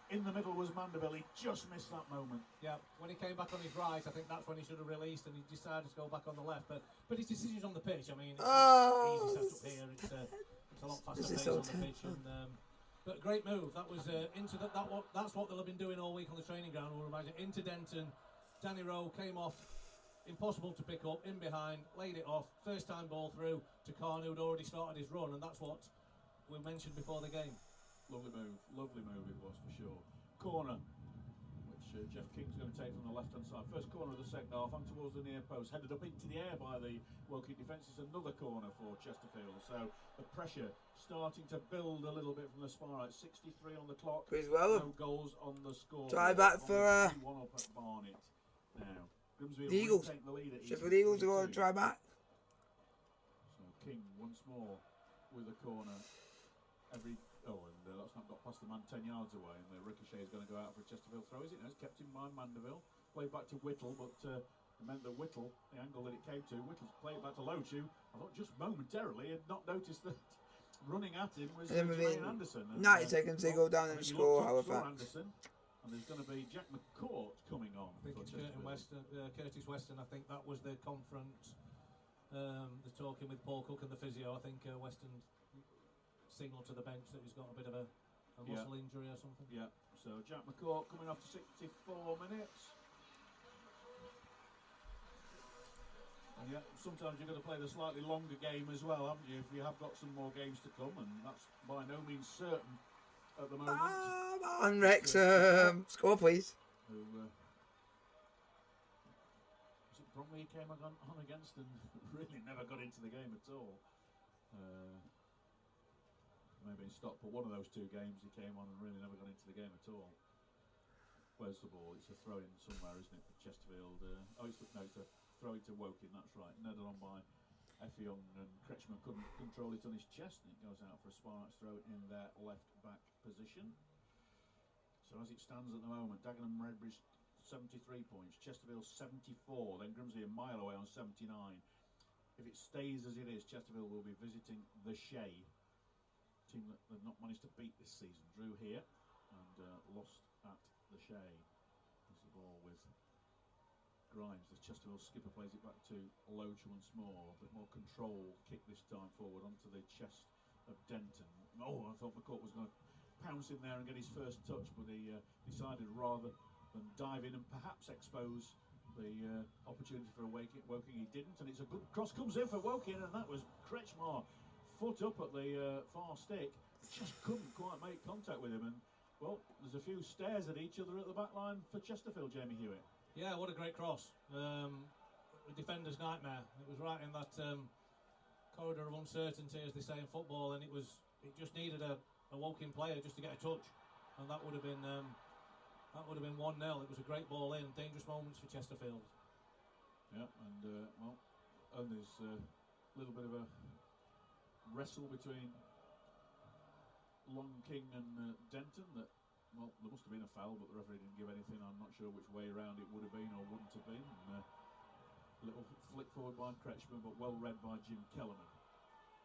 in the middle was Mandeville. He just missed that moment. Yeah, when he came back on his right, I think that's when he should have released, and he decided to go back on the left. But his decisions on the pitch, I mean, it's easy set up here. It's a lot faster pace on the pitch. And, but great move. That was into that's what they'll have been doing all week on the training ground. We'll imagine into Denton. Danny Rowe came off, impossible to pick up, in behind, laid it off. First time ball through to Khan, who'd already started his run, and that's what we mentioned before the game. Lovely move it was for sure. Corner, which Jeff King's going to take from the left-hand side. First corner of the second half, and towards the near post, headed up into the air by the Woking defence. It's another corner for Chesterfield. So the pressure starting to build a little bit from the Sparrows. 63 on the clock. Pretty well. No goals on the score. Try back for one up at Barnet now. Grimsby the Eagles. take the lead at Sheffield Eagles are going to try back. So King once more with a corner. That's not got past the man 10 yards away, and the ricochet is going to go out for a Chesterfield throw, is it? No, it's kept in by Mandeville. Played back to Whittle, but it meant that Whittle, the angle that it came to, Whittle's played back to Lochu. I thought just momentarily had not noticed that running at him was Jermaine Anderson. 90 seconds they go down and score, however. Anderson, and there's going to be Jack McCourt coming on. I think it's Curtis Weston. I think that was the conference, the talking with Paul Cook and the physio. I think Weston signalled to the bench that he's got a bit of a muscle injury or something. Yeah, so Jack McCourt coming off to 64 minutes. And yeah, sometimes you've got to play the slightly longer game as well, haven't you, if you have got some more games to come, and that's by no means certain at the moment. Come on, Wrexham! Score, please. Who, was it Bromley he came on against and really never got into the game at all? Maybe in Stockport, one of those two games he came on and really never got into the game at all. Where's the ball? It's a throw in somewhere, isn't it, for Chesterfield? It's a throw into Woking, that's right. Netted on by Effiong, and Kretschmann couldn't control it on his chest, and it goes out for a Sparks throw in their left back position. So as it stands at the moment, Dagenham Redbridge 73 points, Chesterfield 74, then Grimsby a mile away on 79. If it stays as it is, Chesterfield will be visiting the Shea, team that they've not managed to beat this season. Drew here and lost at the Shea. There's the ball with Grimes. The Chesterfield skipper plays it back to Loach once more. A bit more control kick this time forward onto the chest of Denton. Oh, I thought McCourt was going to pounce in there and get his first touch, but he decided rather than dive in and perhaps expose the opportunity for a Woking, he didn't. And it's a good cross comes in for Woking, and that was Kretschmann. Foot up at the far stick, just couldn't quite make contact with him, and well, there's a few stares at each other at the back line for Chesterfield. Jamie Hewitt. Yeah, what a great cross. A defender's nightmare. It was right in that corridor of uncertainty, as they say in football, and it just needed a Woking player just to get a touch, and that would have been 1-0. It was a great ball in, dangerous moments for Chesterfield. Yeah, and there's a little bit of a wrestle between Long King and Denton that, well, there must have been a foul, but the referee didn't give anything. I'm not sure which way around it would have been or wouldn't have been. And, little flick forward by Kretschmann, but well read by Jim Kellerman.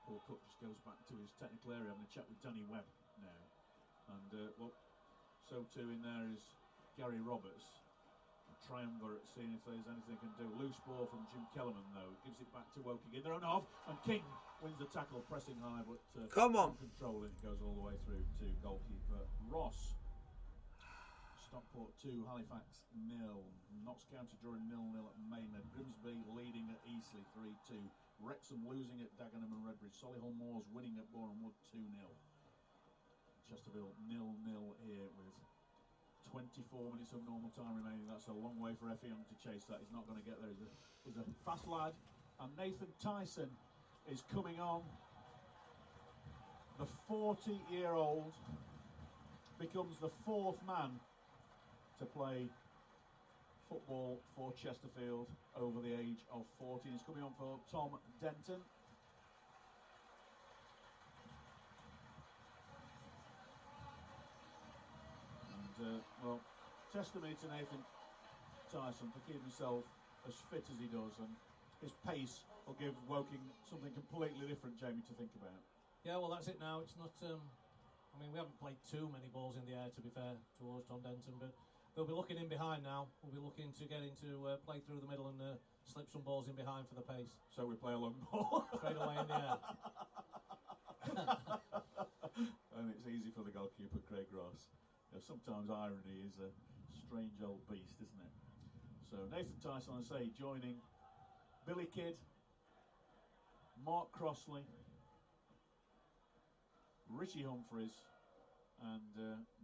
Paul Cook just goes back to his technical area, having a chat with Danny Webb now. And, so too in there is Gary Roberts. Triumvirate, seeing if there's anything they can do. Loose ball from Jim Kellerman, though. Gives it back to Woking in their own half, and King wins the tackle, pressing high, but come on, controlling. It goes all the way through to goalkeeper Ross. Stockport 2, Halifax 0. Notts County drawing 0-0 at Maynard. Grimsby leading at Eastleigh 3-2. Wrexham losing at Dagenham and Redbridge. Solihull Moors winning at Boreham Wood 2-0. Chesterfield 0-0 here with 24 minutes of normal time remaining. That's a long way for Effiong to chase that. He's not going to get there. He's a fast lad. And Nathan Tyson is coming on. The 40-year-old becomes the fourth man to play football for Chesterfield over the age of 40. He's coming on for Tom Denton. well, testimony to Nathan Tyson for keeping himself as fit as he does, and his pace will give Woking something completely different, Jamie, to think about. Yeah, well, that's it now. It's not. I mean, we haven't played too many balls in the air, to be fair, towards Tom Denton, but they'll be looking in behind now. We'll be looking to get into play through the middle and slip some balls in behind for the pace. So we play a long ball Straight away in the air. And it's easy for the goalkeeper, Craig Ross. You know, sometimes irony is a strange old beast, isn't it? So Nathan Tyson, I say, joining Billy Kidd, Mark Crossley, Richie Humphreys, and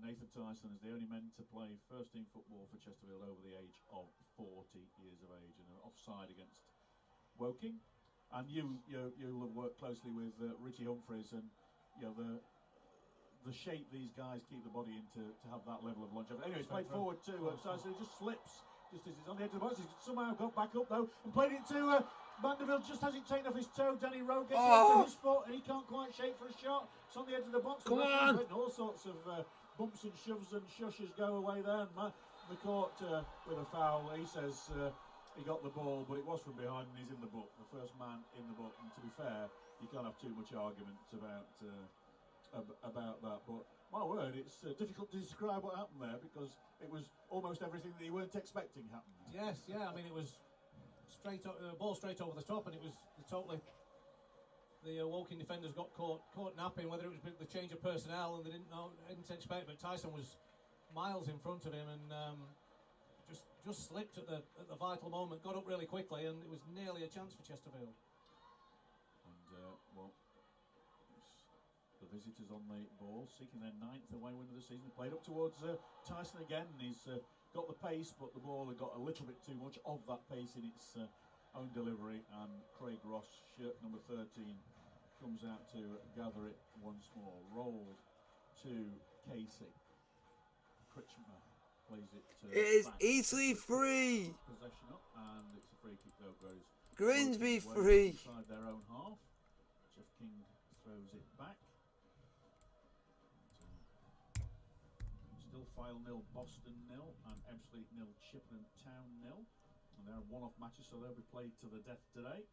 Nathan Tyson as the only men to play first team football for Chesterfield over the age of 40 years of age, and are offside against Woking. And you'll have worked closely with Richie Humphreys, and you know the shape these guys keep the body in to have that level of longevity. Anyway, it's played forward to Tyson, who just slips just as he's on the edge of the box. He's somehow got back up though and played it to Mandeville just as it taken off his toe. Danny Rowe gets it to his foot and he can't quite shape for a shot. It's on the edge of the box. Come on! All sorts of bumps and shoves and shushes go away there. And McCourt with a foul. He says he got the ball, but it was from behind and he's in the book. The first man in the book. And to be fair, you can't have too much argument about that. But my word, it's difficult to describe what happened there because it was almost everything that you weren't expecting happened. Yes, yeah. I mean, it was ball straight over the top, and it was the Woking defenders got caught napping. Whether it was the change of personnel and they didn't expect, but Tyson was miles in front of him and just slipped at the vital moment. Got up really quickly, and it was nearly a chance for Chesterfield. And well, the visitors on the ball, seeking their 9th away win of the season. Played up towards Tyson again, and he's got the pace, but the ball had got a little bit too much of that pace in its own delivery, and Craig Ross, shirt number 13, comes out to gather it once more. Rolled to Casey. Critchmer plays it to It is easily free. Possession up, and it's a free kick though, goes Grimsby Woking free. inside their own half. Jeff King throws it back. Still File 0, Boston 0, and Ebbsfleet 0, Chippenham Town 0. And they're one-off matches, so they'll be played to the death today.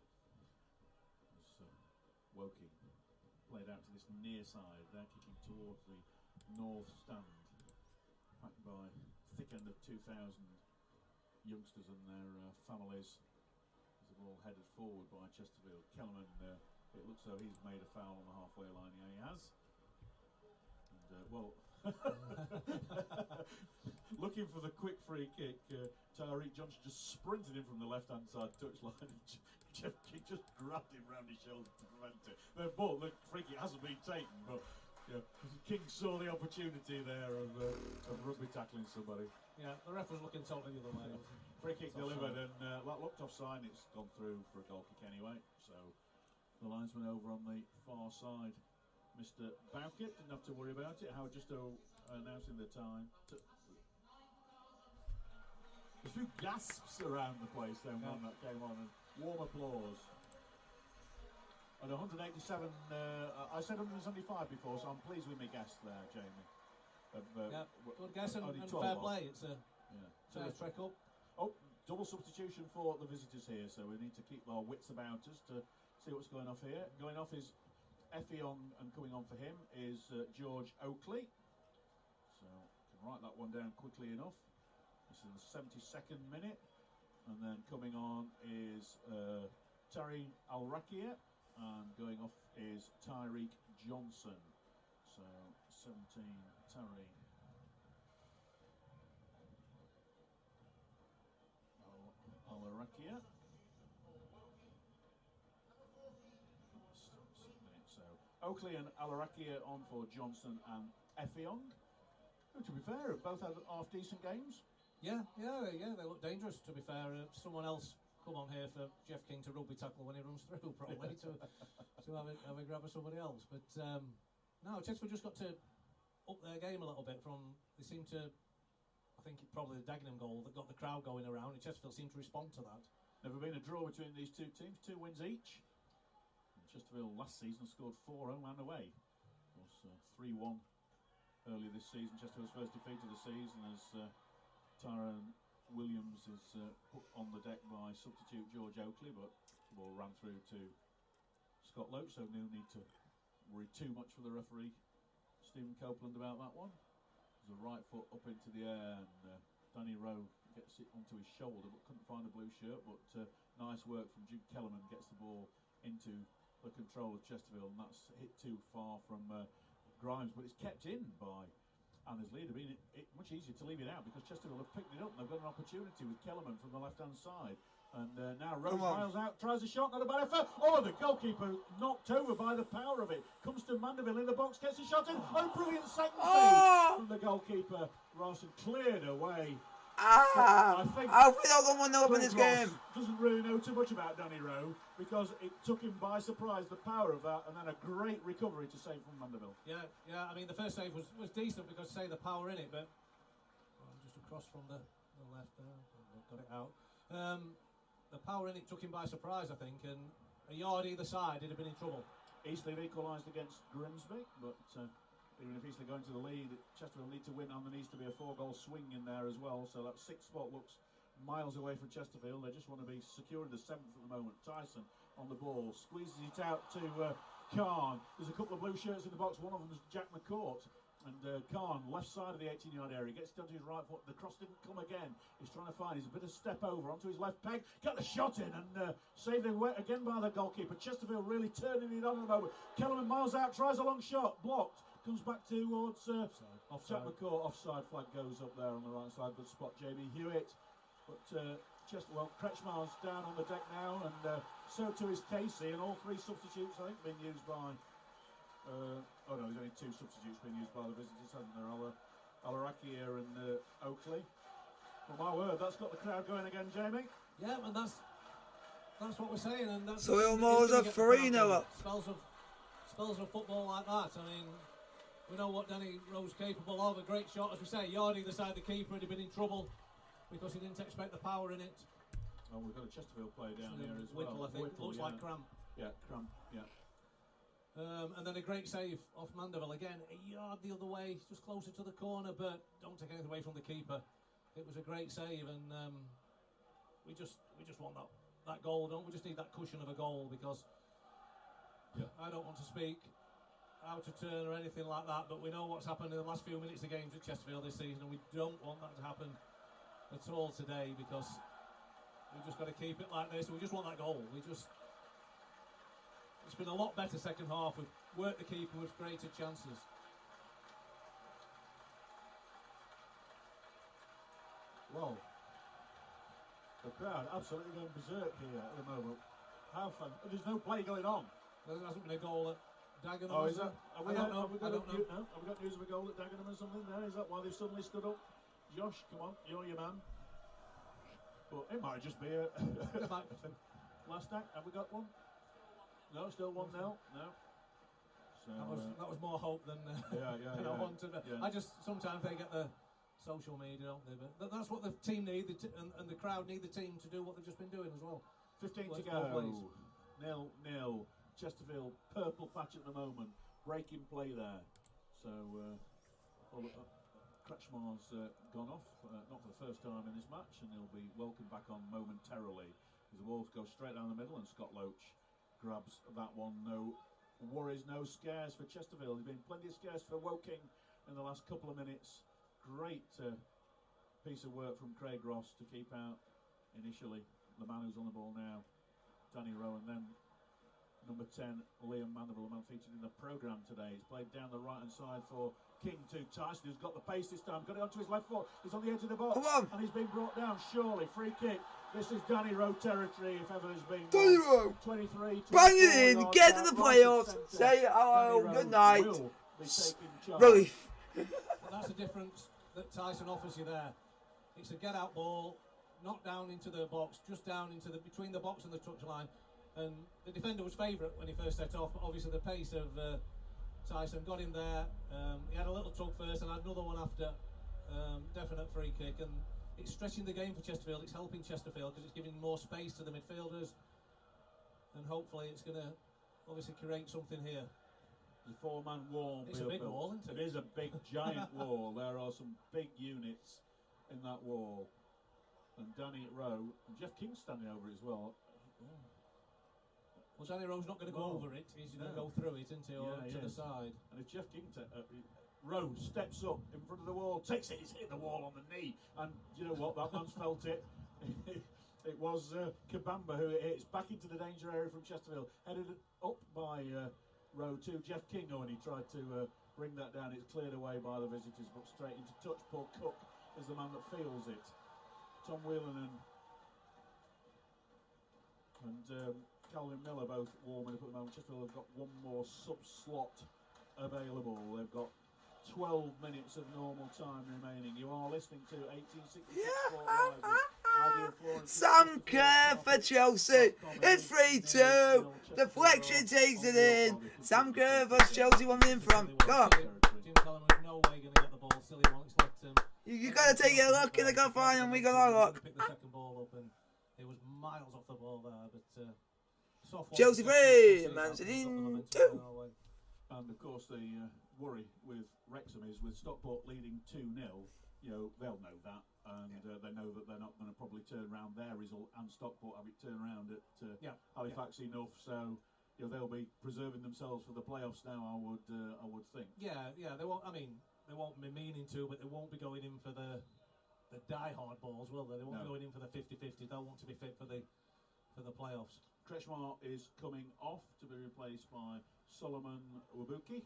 As Woking played out to this near side, they're kicking towards the north stand, backed by thick end of 2,000 youngsters and their families. As the ball headed forward by Chesterfield. Kellerman, it looks though he's made a foul on the halfway line. Yeah, he has. And well. Looking for the quick free kick, Tariq Johnson just sprinted in from the left-hand side touchline, and Jeff King just grabbed him round his shoulder to prevent it. The free kick hasn't been taken, but yeah, King saw the opportunity there of rugby tackling somebody. Yeah, the ref was looking totally the other way. Free kick delivered, and that looked offside. It's gone through for a goal kick anyway. So the linesman over on the far side, Mr. Bowkett, didn't have to worry about it. Howard just announcing the time. There's a few gasps around the place then when that came on, and warm applause. And 187, I said 175 before, so I'm pleased with my guess there, Jamie. Good guess and fair off. play. It's a fair So trek up. oh, double substitution for the visitors here, so we need to keep our wits about us to see what's going off here. Going off is Effiong, and coming on for him is George Oakley. So can write that one down quickly enough. This is the 72nd minute, and then coming on is Terry Alrakia, and going off is Tyreek Johnson. So 17 Terry Alrakia. So Oakley and Alarakia on for Johnson and Effiong. Who, to be fair, both had half decent games. Yeah, they look dangerous, to be fair. Someone else come on here for Jeff King to rugby tackle when he runs through, probably, to have a grab of somebody else. But no, Chesterfield just got to up their game a little bit they seem to, I think probably the Dagenham goal that got the crowd going around, and Chesterfield seemed to respond to that. Never been a draw between these two teams, 2 wins each. And Chesterfield last season scored 4 home and away. It was 3-1 earlier this season. Chesterfield's first defeat of the season as Tyrone Williams is put on the deck by substitute George Oakley, but the ball ran through to Scott Loach, so no need to worry too much for the referee Stephen Copeland about that one. There's a right foot up into the air, and Danny Rowe gets it onto his shoulder but couldn't find a blue shirt, but nice work from Jude Kellerman, gets the ball into the control of Chesterfield, and that's hit too far from Grimes, but it's kept in by Anna's lead. It'd been much easier to leave it out because Chesterfield have picked it up and they've got an opportunity with Kellerman from the left hand side. And now Rose miles out, tries a shot, not a bad effort. Oh, the goalkeeper knocked over by the power of it. Comes to Mandeville in the box, gets a shot in. Oh, brilliant second save from the goalkeeper. Rawson cleared away. I think they'll go 1-0 in this game. Doesn't really know too much about Danny Rowe because it took him by surprise, the power of that, and then a great recovery to save from Mandeville. Yeah. I mean, the first save was decent because, say, the power in it, but just across from the left there, got it out. The power in it took him by surprise, I think, and a yard either side, he'd have been in trouble. Eastleigh equalised against Grimsby, but even if Eastleigh going to the lead, Chesterfield need to win, and there needs to be a 4-goal swing in there as well. So that 6th spot looks miles away from Chesterfield. They just want to be secure in the 7th at the moment. Tyson on the ball, squeezes it out to Khan. There's a couple of blue shirts in the box. One of them is Jack McCourt. And Khan, left side of the 18-yard area, gets down to his right foot. The cross didn't come again. He's trying to find. He's a bit of step over onto his left peg. Got the shot in and saved again by the goalkeeper. Chesterfield really turning it on at the moment. Kellerman miles out, tries a long shot, blocked. Comes back towards Jack McCourt. Offside flag goes up there on the right side. Good spot, Jamie Hewitt. But Kretschmar's down on the deck now, and so too is Casey. And all 3 substitutes, I think, being used by. Oh no, there's only 2 substitutes being used by the visitors, hasn't there? Alarakia and Oakley. Well, my word, that's got the crowd going again, Jamie. Yeah, and that's what we're saying. And that's So almost a 3-0 up. Spells of football like that. I mean, we know what Danny Rowe's capable of. A great shot, as we say, yard either side of the keeper, and he'd been in trouble because he didn't expect the power in it. Oh, we've got a Chesterfield player down here as Whittle, well. I think. Looks like Cramp. Yeah, Cramp, yeah. And then a great save off Mandeville. Again, a yard the other way, just closer to the corner, but don't take anything away from the keeper. It was a great save, and we just want that goal, don't we? Just need that cushion of a goal because I don't want to speak out of turn or anything like that, but we know what's happened in the last few minutes of games at Chesterfield this season, and we don't want that to happen at all today because we've just got to keep it like this. We just want that goal. It's been a lot better second half. We've worked the keeper with greater chances. Well, the crowd absolutely going berserk here at the moment. How fun! There's no play going on. There hasn't been a goal at Dagenham. Oh, is that? I don't know. Have we got news of a goal at Dagenham or something there? Is that why they've suddenly stood up? Josh, come on, you're your man. But it might just be a last act. Have we got one? No, still 1-0. No. So, that was more hope than than I wanted. I just sometimes they get the social media, don't they? But that's what the team need, and the crowd need the team to do what they've just been doing as well. 15 to go. 0-0. Chesterfield purple patch at the moment. Breaking play there. So Kretschmar's gone off, not for the first time in this match, and he'll be welcomed back on momentarily. As the Wolves go straight down the middle, and Scott Loach grabs that one. No worries, no scares for Chesterfield. There's been plenty of scares for Woking in the last couple of minutes. Great piece of work from Craig Ross to keep out initially the man who's on the ball now, Danny Rowe, and then number 10 Liam Mandeville, the man featured in the programme today. He's played down the right hand side for King to Tyson, who's got the pace this time, got it onto his left foot, he's on the edge of the box, and he's been brought down. Surely free kick. This is Danny Rowe territory, if ever has been. Danny Rowe! 23, Bang it in, get to the playoffs, say hello, good night. Relief. But that's the difference that Tyson offers you there. It's a get out ball, not down into the box, just down into between the box and the touchline. And the defender was favourite when he first set off, but obviously the pace of Tyson got him there. He had a little tug first and had another one after. Definite free kick, and it's stretching the game for Chesterfield. It's helping Chesterfield because it's giving more space to the midfielders, and hopefully it's going to obviously create something here. The 4-man wall. It's a big wall, isn't it? It is a big, giant wall. There are some big units in that wall. And Danny Rowe, and Jeff King standing over it as well. Well, Danny Rowe's not going to go over it. He's going to go through it until to the side. And if Jeff King, Rowe steps up in front of the wall, takes it, he's hit the wall on the knee. And you know what? That man's felt it. It was Kabamba who hit. It's back into the danger area from Chesterfield. Headed up by Rowe to Jeff King, when he tried to bring that down. It's cleared away by the visitors, but straight into touch. Paul Cook is the man that feels it. Tom Whelan and Calvin Miller both warming up at the moment. Chesterfield have got one more sub-slot available. They've got 12 minutes of normal time remaining. You are listening to 1866 Sport Live. Sam Kerr for Chelsea. It's 3-2. Deflection takes it in. Sam Kerr for Chelsea, 1 minute from. Go on. Jim Cullen was no way going to get the ball. Silly one. It's like You got to take a look in the cup final, and we got our luck. Pick the second ball up, and it was miles off the ball there. But Chelsea 3, Man City 2. And of course, the worry with Wrexham is with Stockport leading 2-0. You know, they'll know that, and they know that they're not going to probably turn around their result, and Stockport have it turned around at Halifax enough. So, you know, they'll be preserving themselves for the playoffs now. I would think. Yeah. They won't. I mean, they won't be meaning to, but they won't be going in for the die-hard balls, will they? They won't be going in for the 50-50. They'll want to be fit for the playoffs. Kretschmar is coming off to be replaced by Solomon Wabuki.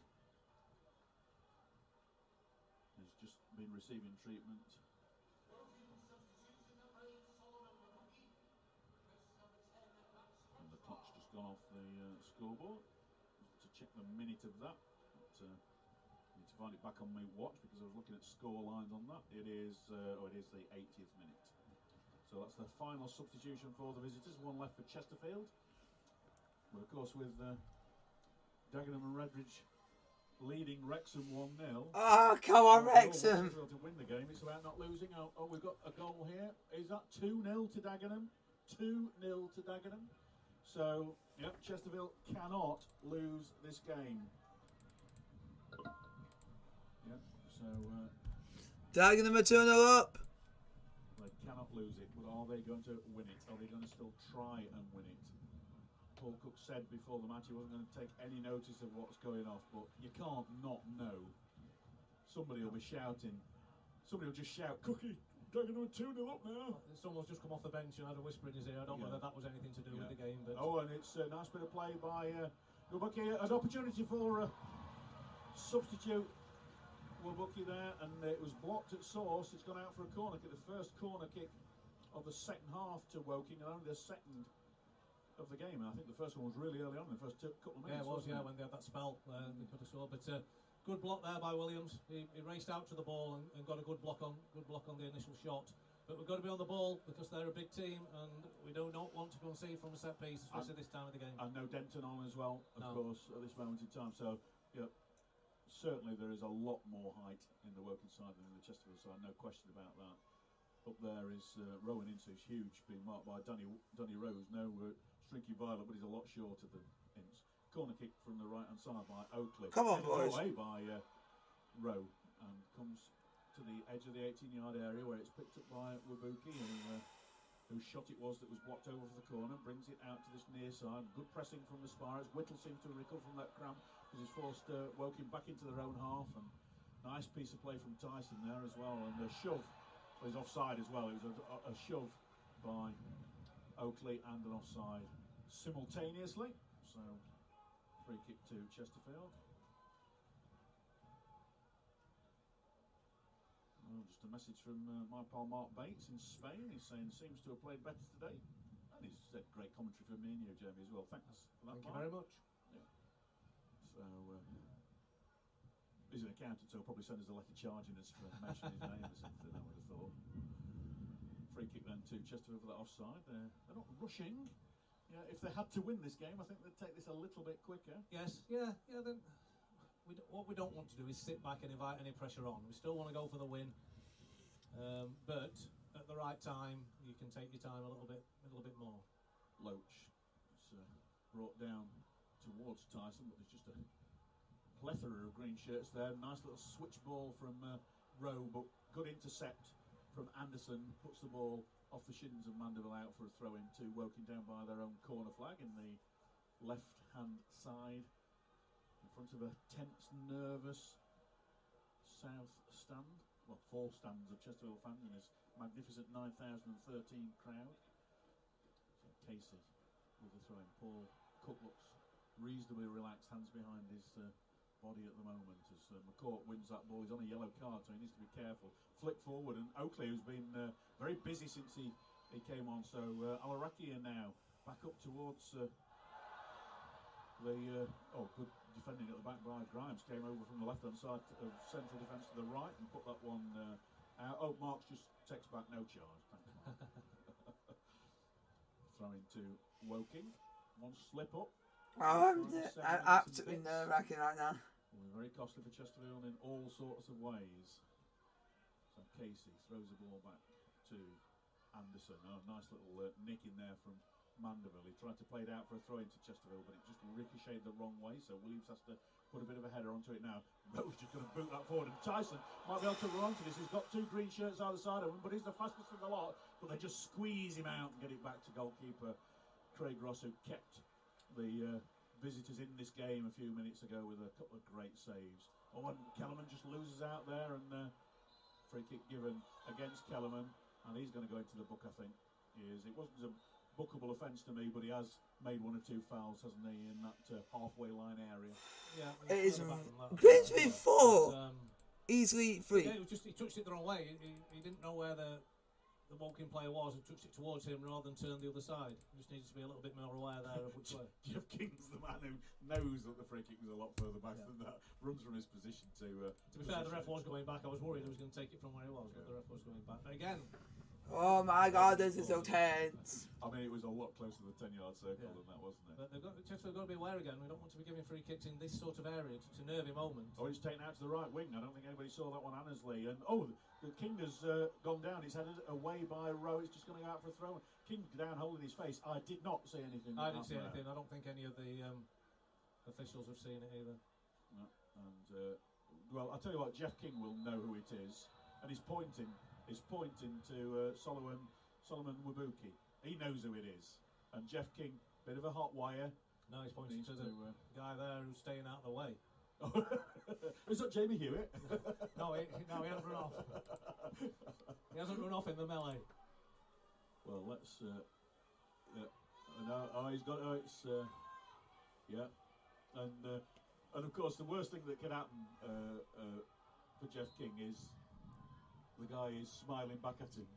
He's just been receiving treatment. And the clock's just gone off the scoreboard to check the minute of that. But, I need to find it back on my watch because I was looking at score lines on that. It is the 80th minute. So that's the final substitution for the visitors. One left for Chesterfield. But of course, with Dagenham and Redbridge leading Wrexham 1-0. Oh, come on, Wrexham. To win the game, it's about not losing. Oh, we've got a goal here. Is that 2-0 to Dagenham? 2-0 to Dagenham. So, yep, Chesterfield cannot lose this game. Yep, so Dagenham are 2-0 up. They cannot lose it, but are they going to win it? Are they going to still try and win it? Paul Cook said before the match he wasn't going to take any notice of what's going off, but you can't not know. Somebody will be shouting. Somebody will just shout, Cookie, Dagenham 2-0 up now. Someone's just come off the bench and had a whisper in his ear. I don't know whether that was anything to do with the game. But and it's a nice bit of play by Wabuki. An opportunity for substitute Wabuki there, and it was blocked at source. It's gone out for a corner kick, the first corner kick of the second half to Woking, and only the second of the game. And I think the first one was really early on, in the first couple of minutes. Yeah, it was, when they had that spell, they could have scored. But good block there by Williams. He raced out to the ball and got a good block on the initial shot. But we've got to be on the ball because they're a big team, and we do not want to concede from a set piece, especially this time of the game. And no Denton on as well, of course, at this moment in time. So, yeah, certainly there is a lot more height in the Woking side than in the Chesterfield side, no question about that. Up there is Rowan Ince, huge, being marked by Danny Rose. No Strinky Violet, but he's a lot shorter than Ince. Corner kick from the right-hand side by Oakley. Come on, boys. Away by Rowe, and comes to the edge of the 18-yard area where it's picked up by Wabuki, whose shot it was that was blocked over for the corner. Brings it out to this near side. Good pressing from the Spires. Whittle seems to recover from that cramp because he's forced Woking back into their own half. And nice piece of play from Tyson there as well. And the shove. Well, he's offside as well. It was a shove by Oakley and an offside simultaneously. So, free kick to Chesterfield. Well, just a message from my pal Mark Bates in Spain. He's saying seems to have played better today. And he's said great commentary from me and you, Jamie, as well. Thanks for that. Thank you very much. Yeah. So, he's an accountant, so he'll probably send us a letter charging us for mentioning his name or something, I would have thought. Free kick then to Chesterfield for that offside. They're not rushing. Yeah, if they had to win this game, I think they'd take this a little bit quicker. Yes, yeah. Then what we don't want to do is sit back and invite any pressure on. We still want to go for the win, but at the right time, you can take your time a little bit more. Loach is brought down towards Tyson, but there's just a plethora of green shirts there. Nice little switch ball from Rowe, but good intercept from Anderson. Puts the ball off the shins of Mandeville out for a throw in to Woking down by their own corner flag in the left-hand side. In front of a tense, nervous south stand. Well, 4 stands of Chesterfield fans in this magnificent 9,013 crowd. So Casey with the throw in. Paul Cook looks reasonably relaxed, hands behind his body at the moment as McCourt wins that ball. He's on a yellow card, so he needs to be careful. Flick forward, and Oakley, who's been very busy since he came on. So Alarakia now back up towards the good defending at the back by Grimes. Came over from the left-hand side of central defence to the right and put that one out. Oh, Marks just takes back no charge. Thank you, Mark. Throw into Woking. One slip up. Oh, I'm absolutely nerve-wracking right now. Very costly for Chesterfield in all sorts of ways. So Casey throws the ball back to Anderson. Oh, nice little nick in there from Mandeville. He tried to play it out for a throw into Chesterfield, but it just ricocheted the wrong way. So Williams has to put a bit of a header onto it now. Rowe's just going to boot that forward, and Tyson might be able to run onto this. He's got 2 green shirts either side of him, but he's the fastest of the lot. But they just squeeze him out and get it back to goalkeeper Craig Ross, who kept the visitors in this game a few minutes ago with a couple of great saves. Oh, and Kellerman just loses out there, and free kick given against Kellerman, and he's going to go into the book, I think. It wasn't a bookable offence to me, but he has made 1 or 2 fouls, hasn't he, in that halfway line area. Yeah, It is Grimsby 4, easily 3. Yeah, he touched it the wrong way. He didn't know where the Woking player was and touched it towards him rather than turn the other side. He just needs to be a little bit more aware there of which way. Jeff King's the man who knows that the free kick was a lot further back than that. Runs from his position to be fair, the ref was going back. I was worried he was going to take it from where he was, but the ref was going back. But again, oh my God, this is so tense. I mean, it was a lot closer to the 10-yard circle than that, wasn't it? But Chesterfield got to be aware again. We don't want to be giving free kicks in this sort of area. It's a nervy moment. Oh, he's taken out to the right wing. I don't think anybody saw that one, Annesley. And the King has gone down. He's headed away by Rowe. It's just going to go out for a throw. King down, holding his face. I did not see anything. I didn't see anything. I don't think any of the officials have seen it either. No. And well, I'll tell you what. Jeff King will know who it is, and he's pointing. He's pointing to Solomon Wabuki. He knows who it is. And Jeff King, bit of a hot wire. No, he's pointing to the guy there who's staying out of the way. Is that Jamie Hewitt? No, he hasn't run off. He hasn't run off in the melee. Well, let's. He's got. It's. Yeah, and of course the worst thing that could happen for Jeff King is the guy is smiling back at him.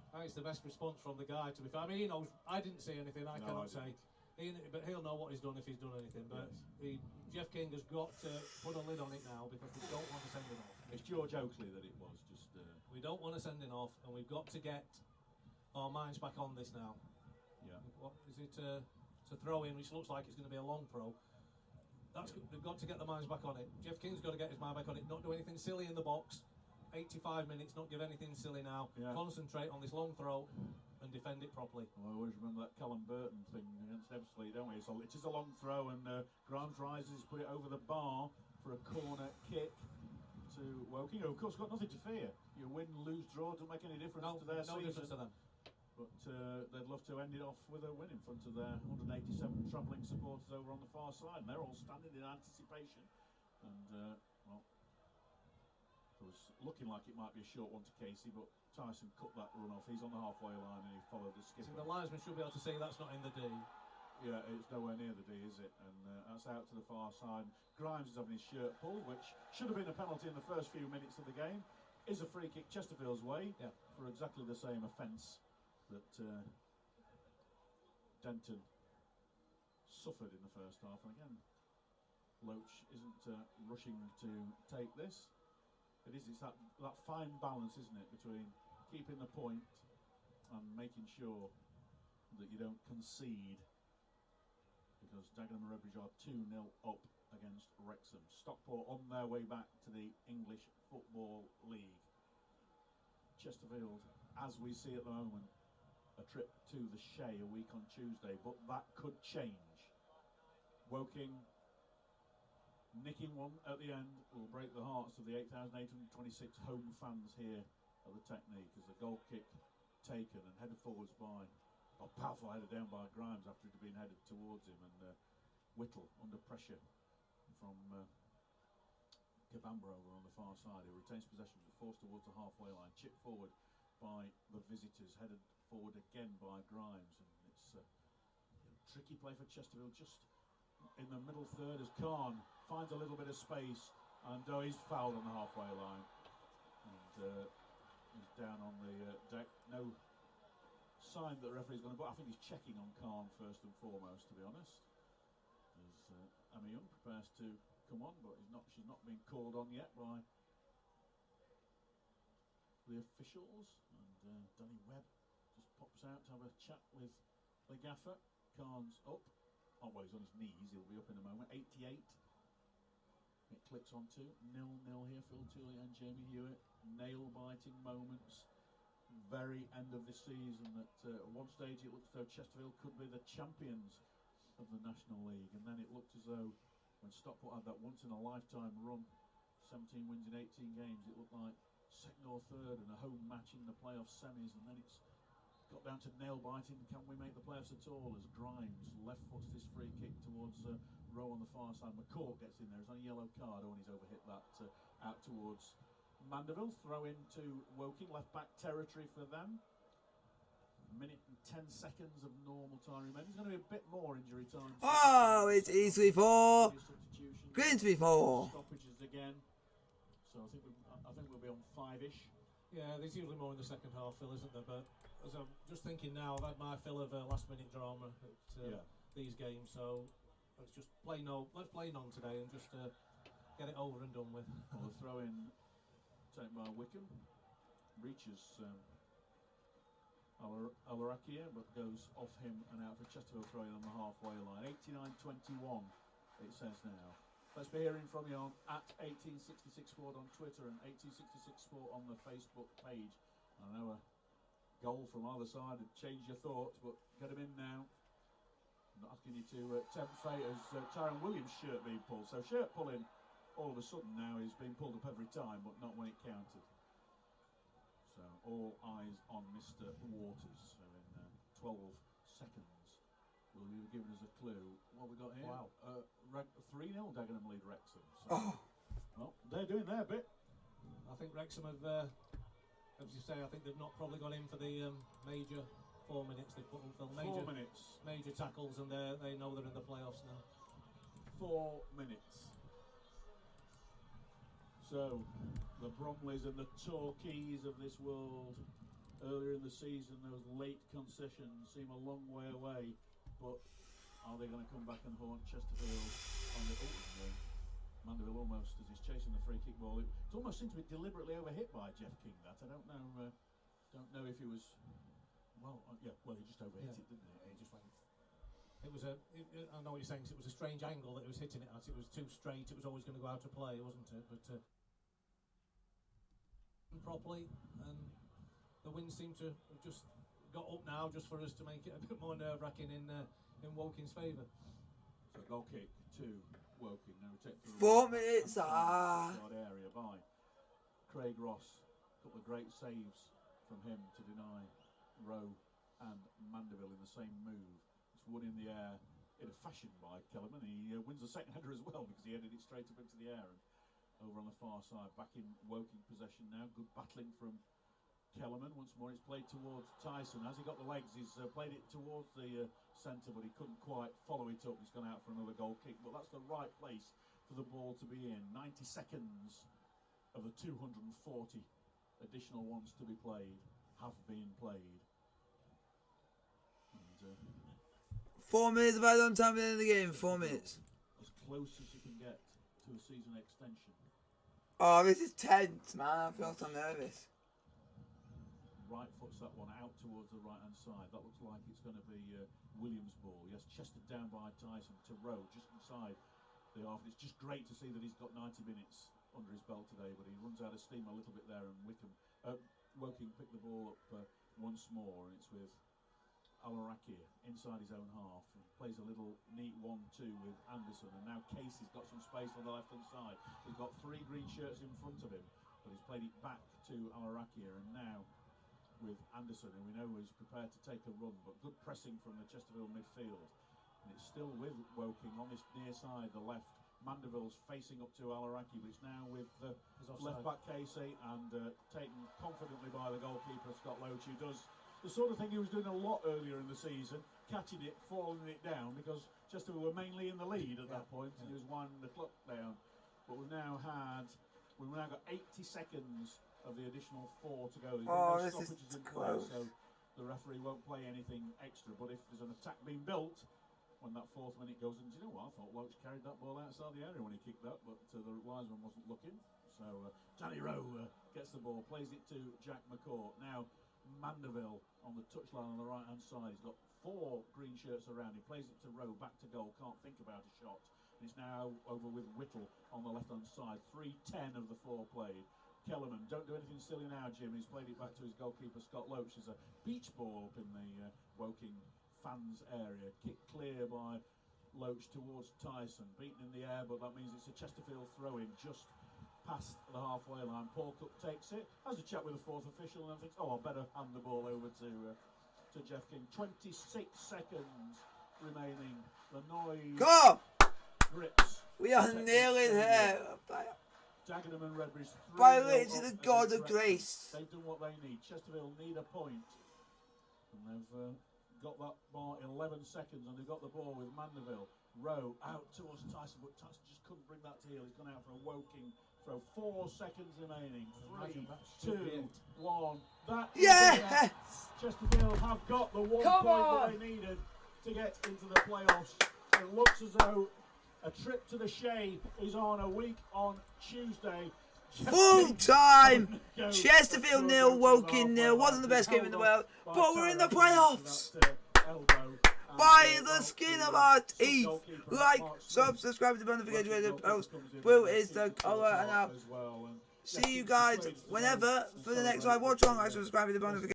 I think it's the best response from the guy, to be fair. I mean, he knows. I didn't see anything. I cannot say. But he'll know what he's done if he's done anything. But Jeff King has got to put a lid on it now because we don't want to send him off. It's George Oakley that it was. Just we don't want to send him off, and we've got to get our minds back on this now. Yeah. What is it? To throw in, which looks like it's going to be a long throw. They've got to get their minds back on it. Jeff King's got to get his mind back on it. Not do anything silly in the box. 85 minutes, not give anything silly now. Yeah. Concentrate on this long throw and defend it properly. Well, I always remember that Callum Burton thing against Ebbsfleet, don't we? So it is a long throw, and Grimes rises, put it over the bar for a corner kick to Woking. Of course, got nothing to fear. You win, lose, draw, doesn't make any difference to their season. No difference to them. But they'd love to end it off with a win in front of their 187 travelling supporters over on the far side, and they're all standing in anticipation. And well, it was looking like it might be a short one to Casey, but Tyson cut that run off. He's on the halfway line and he followed the skipper. So the linesman should be able to see that's not in the D. Yeah, it's nowhere near the D, is it? And that's out to the far side. Grimes is having his shirt pulled, which should have been a penalty in the first few minutes of the game. Is a free kick Chesterfield's way for exactly the same offence that Denton suffered in the first half. And again, Loach isn't rushing to take this. It's that fine balance, isn't it, between keeping the point and making sure that you don't concede, because Dagenham and Redbridge are 2-0 up against Wrexham. Stockport on their way back to the English Football League. Chesterfield, as we see at the moment, a trip to the Shay a week on Tuesday, but that could change. Woking nicking one at the end will break the hearts of the 8,826 home fans here at the Technique as the goal kick taken and headed forwards by a powerful header down by Grimes after it had been headed towards him, and Whittle under pressure from Kabamba over on the far side, who retains possession but forced towards the halfway line, chipped forward by the visitors, headed forward again by Grimes, and it's tricky play for Chesterfield just in the middle third as Khan finds a little bit of space, and he's fouled on the halfway line, and he's down on the deck. No sign that the referee's going to, but I think he's checking on Khan first and foremost, to be honest, as Emma Young prepares to come on, but she's not been called on yet by the officials, and Danny Webb just pops out to have a chat with the gaffer. Khan's up. Oh, well, he's on his knees. He'll be up in a moment. 88. It clicks on to 0-0 here. Phil Tooley and Jamie Hewitt. Nail-biting moments. Very end of this season. At one stage, it looked as though Chesterfield could be the champions of the National League, and then it looked as though when Stockport had that once-in-a-lifetime run, 17 wins in 18 games, it looked like second or third and a home match in the playoff semis, and then it's got down to nail-biting. Can we make the playoffs at all? As Grimes left foots this free kick towards Rowe on the far side. McCourt gets in there. He's on a yellow card when he's overhit that out towards Mandeville. Throw into Woking, left back territory for them. Minute and 10 seconds of normal time remaining. There's going to be a bit more injury time. Oh, it's easily 4. Grimsby 4. Stoppages again. So I think we'll be on 5-ish. Yeah, there's usually more in the second half, Phil, isn't there? But as I'm just thinking now, I've had my fill of last-minute drama at these games, so let's just play none today and just get it over and done with. Well, the throw in taken by Wickham reaches Alarakia, but goes off him and out for Chesterfield, throwing on the halfway line. 89-21, it says now. Let's be hearing from you on at 1866 Sport on Twitter and 1866 Sport on the Facebook page. I know a goal from either side would change your thoughts, but get him in now. I'm not asking you to tempt fate as Tyrone Williams' shirt being pulled. So shirt pulling all of a sudden now is being pulled up every time, but not when it counted. So all eyes on Mr. Waters. So in 12 seconds, will you have given us a clue what we got here? Wow. 3-0 Dagenham lead Wrexham. So, well, they're doing their bit. I think Wrexham have, as you say, I think they've not probably gone in for the major 4 minutes. They've put up major 4 minutes. Major tackles, and they know they're in the playoffs now. 4 minutes. So, the Bromleys and the Torquays of this world, earlier in the season, those late concessions seem a long way away, but are they going to come back and haunt Chesterfield on the Mandeville almost as he's chasing the free kick ball? It almost seemed to be deliberately overhit by Jeff King. That I don't know if he was. Well, he just overhit it, didn't he? It just went. It was I know what you're saying. 'Cause it was a strange angle that it was hitting it at. It was too straight. It was always going to go out of play, wasn't it? But properly, and the wind seemed to have just got up now, just for us to make it a bit more nerve-wracking in Woking's favour. So goal kick to Woking. Now we take 4 minutes. Area by Craig Ross. A couple of great saves from him to deny Rowe and Mandeville in the same move. It's one in the air in a fashion by Kellerman. He wins the second header as well because he headed it straight up into the air. And over on the far side, back in Woking possession now. Good battling from Kellerman. Once more, it's played towards Tyson. As he got the legs, he's played it towards the centre, but he couldn't quite follow it up. He's gone out for another goal kick, but that's the right place for the ball to be in. 90 seconds of the 240 additional ones to be played have been played. And 4 minutes right on time at the end of the game. 4 minutes. as close as you can get to a season extension. Oh, this is tense, man. I feel so nervous. Right foots that one out towards the right hand side. That looks like it's going to be Williams' ball. Yes, chested down by Tyson to Rowe just inside the half. It's just great to see that he's got 90 minutes under his belt today, but he runs out of steam a little bit there, and Woking picked the ball up once more, and it's with Alarakir inside his own half. He plays a little neat 1-2 with Anderson, and now Casey's got some space on the left-hand side. He's got 3 green shirts in front of him, but he's played it back to Alarakir, and now with Anderson, who we know is prepared to take a run, but good pressing from the Chesterfield midfield. And it's still with Woking on this near side, the left. Mandeville's facing up to Alaraki, but it's now with left back Casey and taken confidently by the goalkeeper Scott Loach, who does the sort of thing he was doing a lot earlier in the season, catching it, falling it down, because Chesterfield were mainly in the lead at that point, and he was winding the clock down. But we've now got 80 seconds of the additional 4 to go. There's no stoppages in play, so the referee won't play anything extra. But if there's an attack being built when that 4th minute goes, and do you know what? I thought Loach carried that ball outside the area when he kicked that, but the linesman wasn't looking. So Danny Rowe gets the ball, plays it to Jack McCourt. Now Mandeville on the touchline on the right hand side. He's got 4 green shirts around. He plays it to Rowe, back to goal. Can't think about a shot. And he's now over with Whittle on the left hand side. 3-10 of the 4 played. Kellerman, don't do anything silly now, Jim. He's played it back to his goalkeeper Scott Loach. There's a beach ball up in the Woking fans area. Kicked clear by Loach towards Tyson. Beaten in the air, but that means it's a Chesterfield throw-in just past the halfway line. Paul Cook takes it, has a chat with the 4th official, and thinks, oh, I better hand the ball over to Jeff King. 26 seconds remaining. The noise grips. We are nearly there. Dagenham and Redbridge. By to the God of grace. They've done what they need. Chesterfield need a point. And they've got that bar 11 seconds, and they've got the ball with Mandeville. Rowe out towards Tyson, but Tyson just couldn't bring that to heel. He's gone out for a Woking throw. 4 seconds remaining. 3, 2, 1. That yes! Chesterfield have got the 1 point that they needed to get into the playoffs. It looks as though a trip to the Shea is on a week on Tuesday. Full time! Chesterfield 0, Woking 0. Wasn't the best game in the world, but we're in the playoffs! By the skin of our teeth! Like, subscribe to the notification post. Blue is the colour, and I'll see you guys whenever for the next live watch along. Like, subscribe to the notification.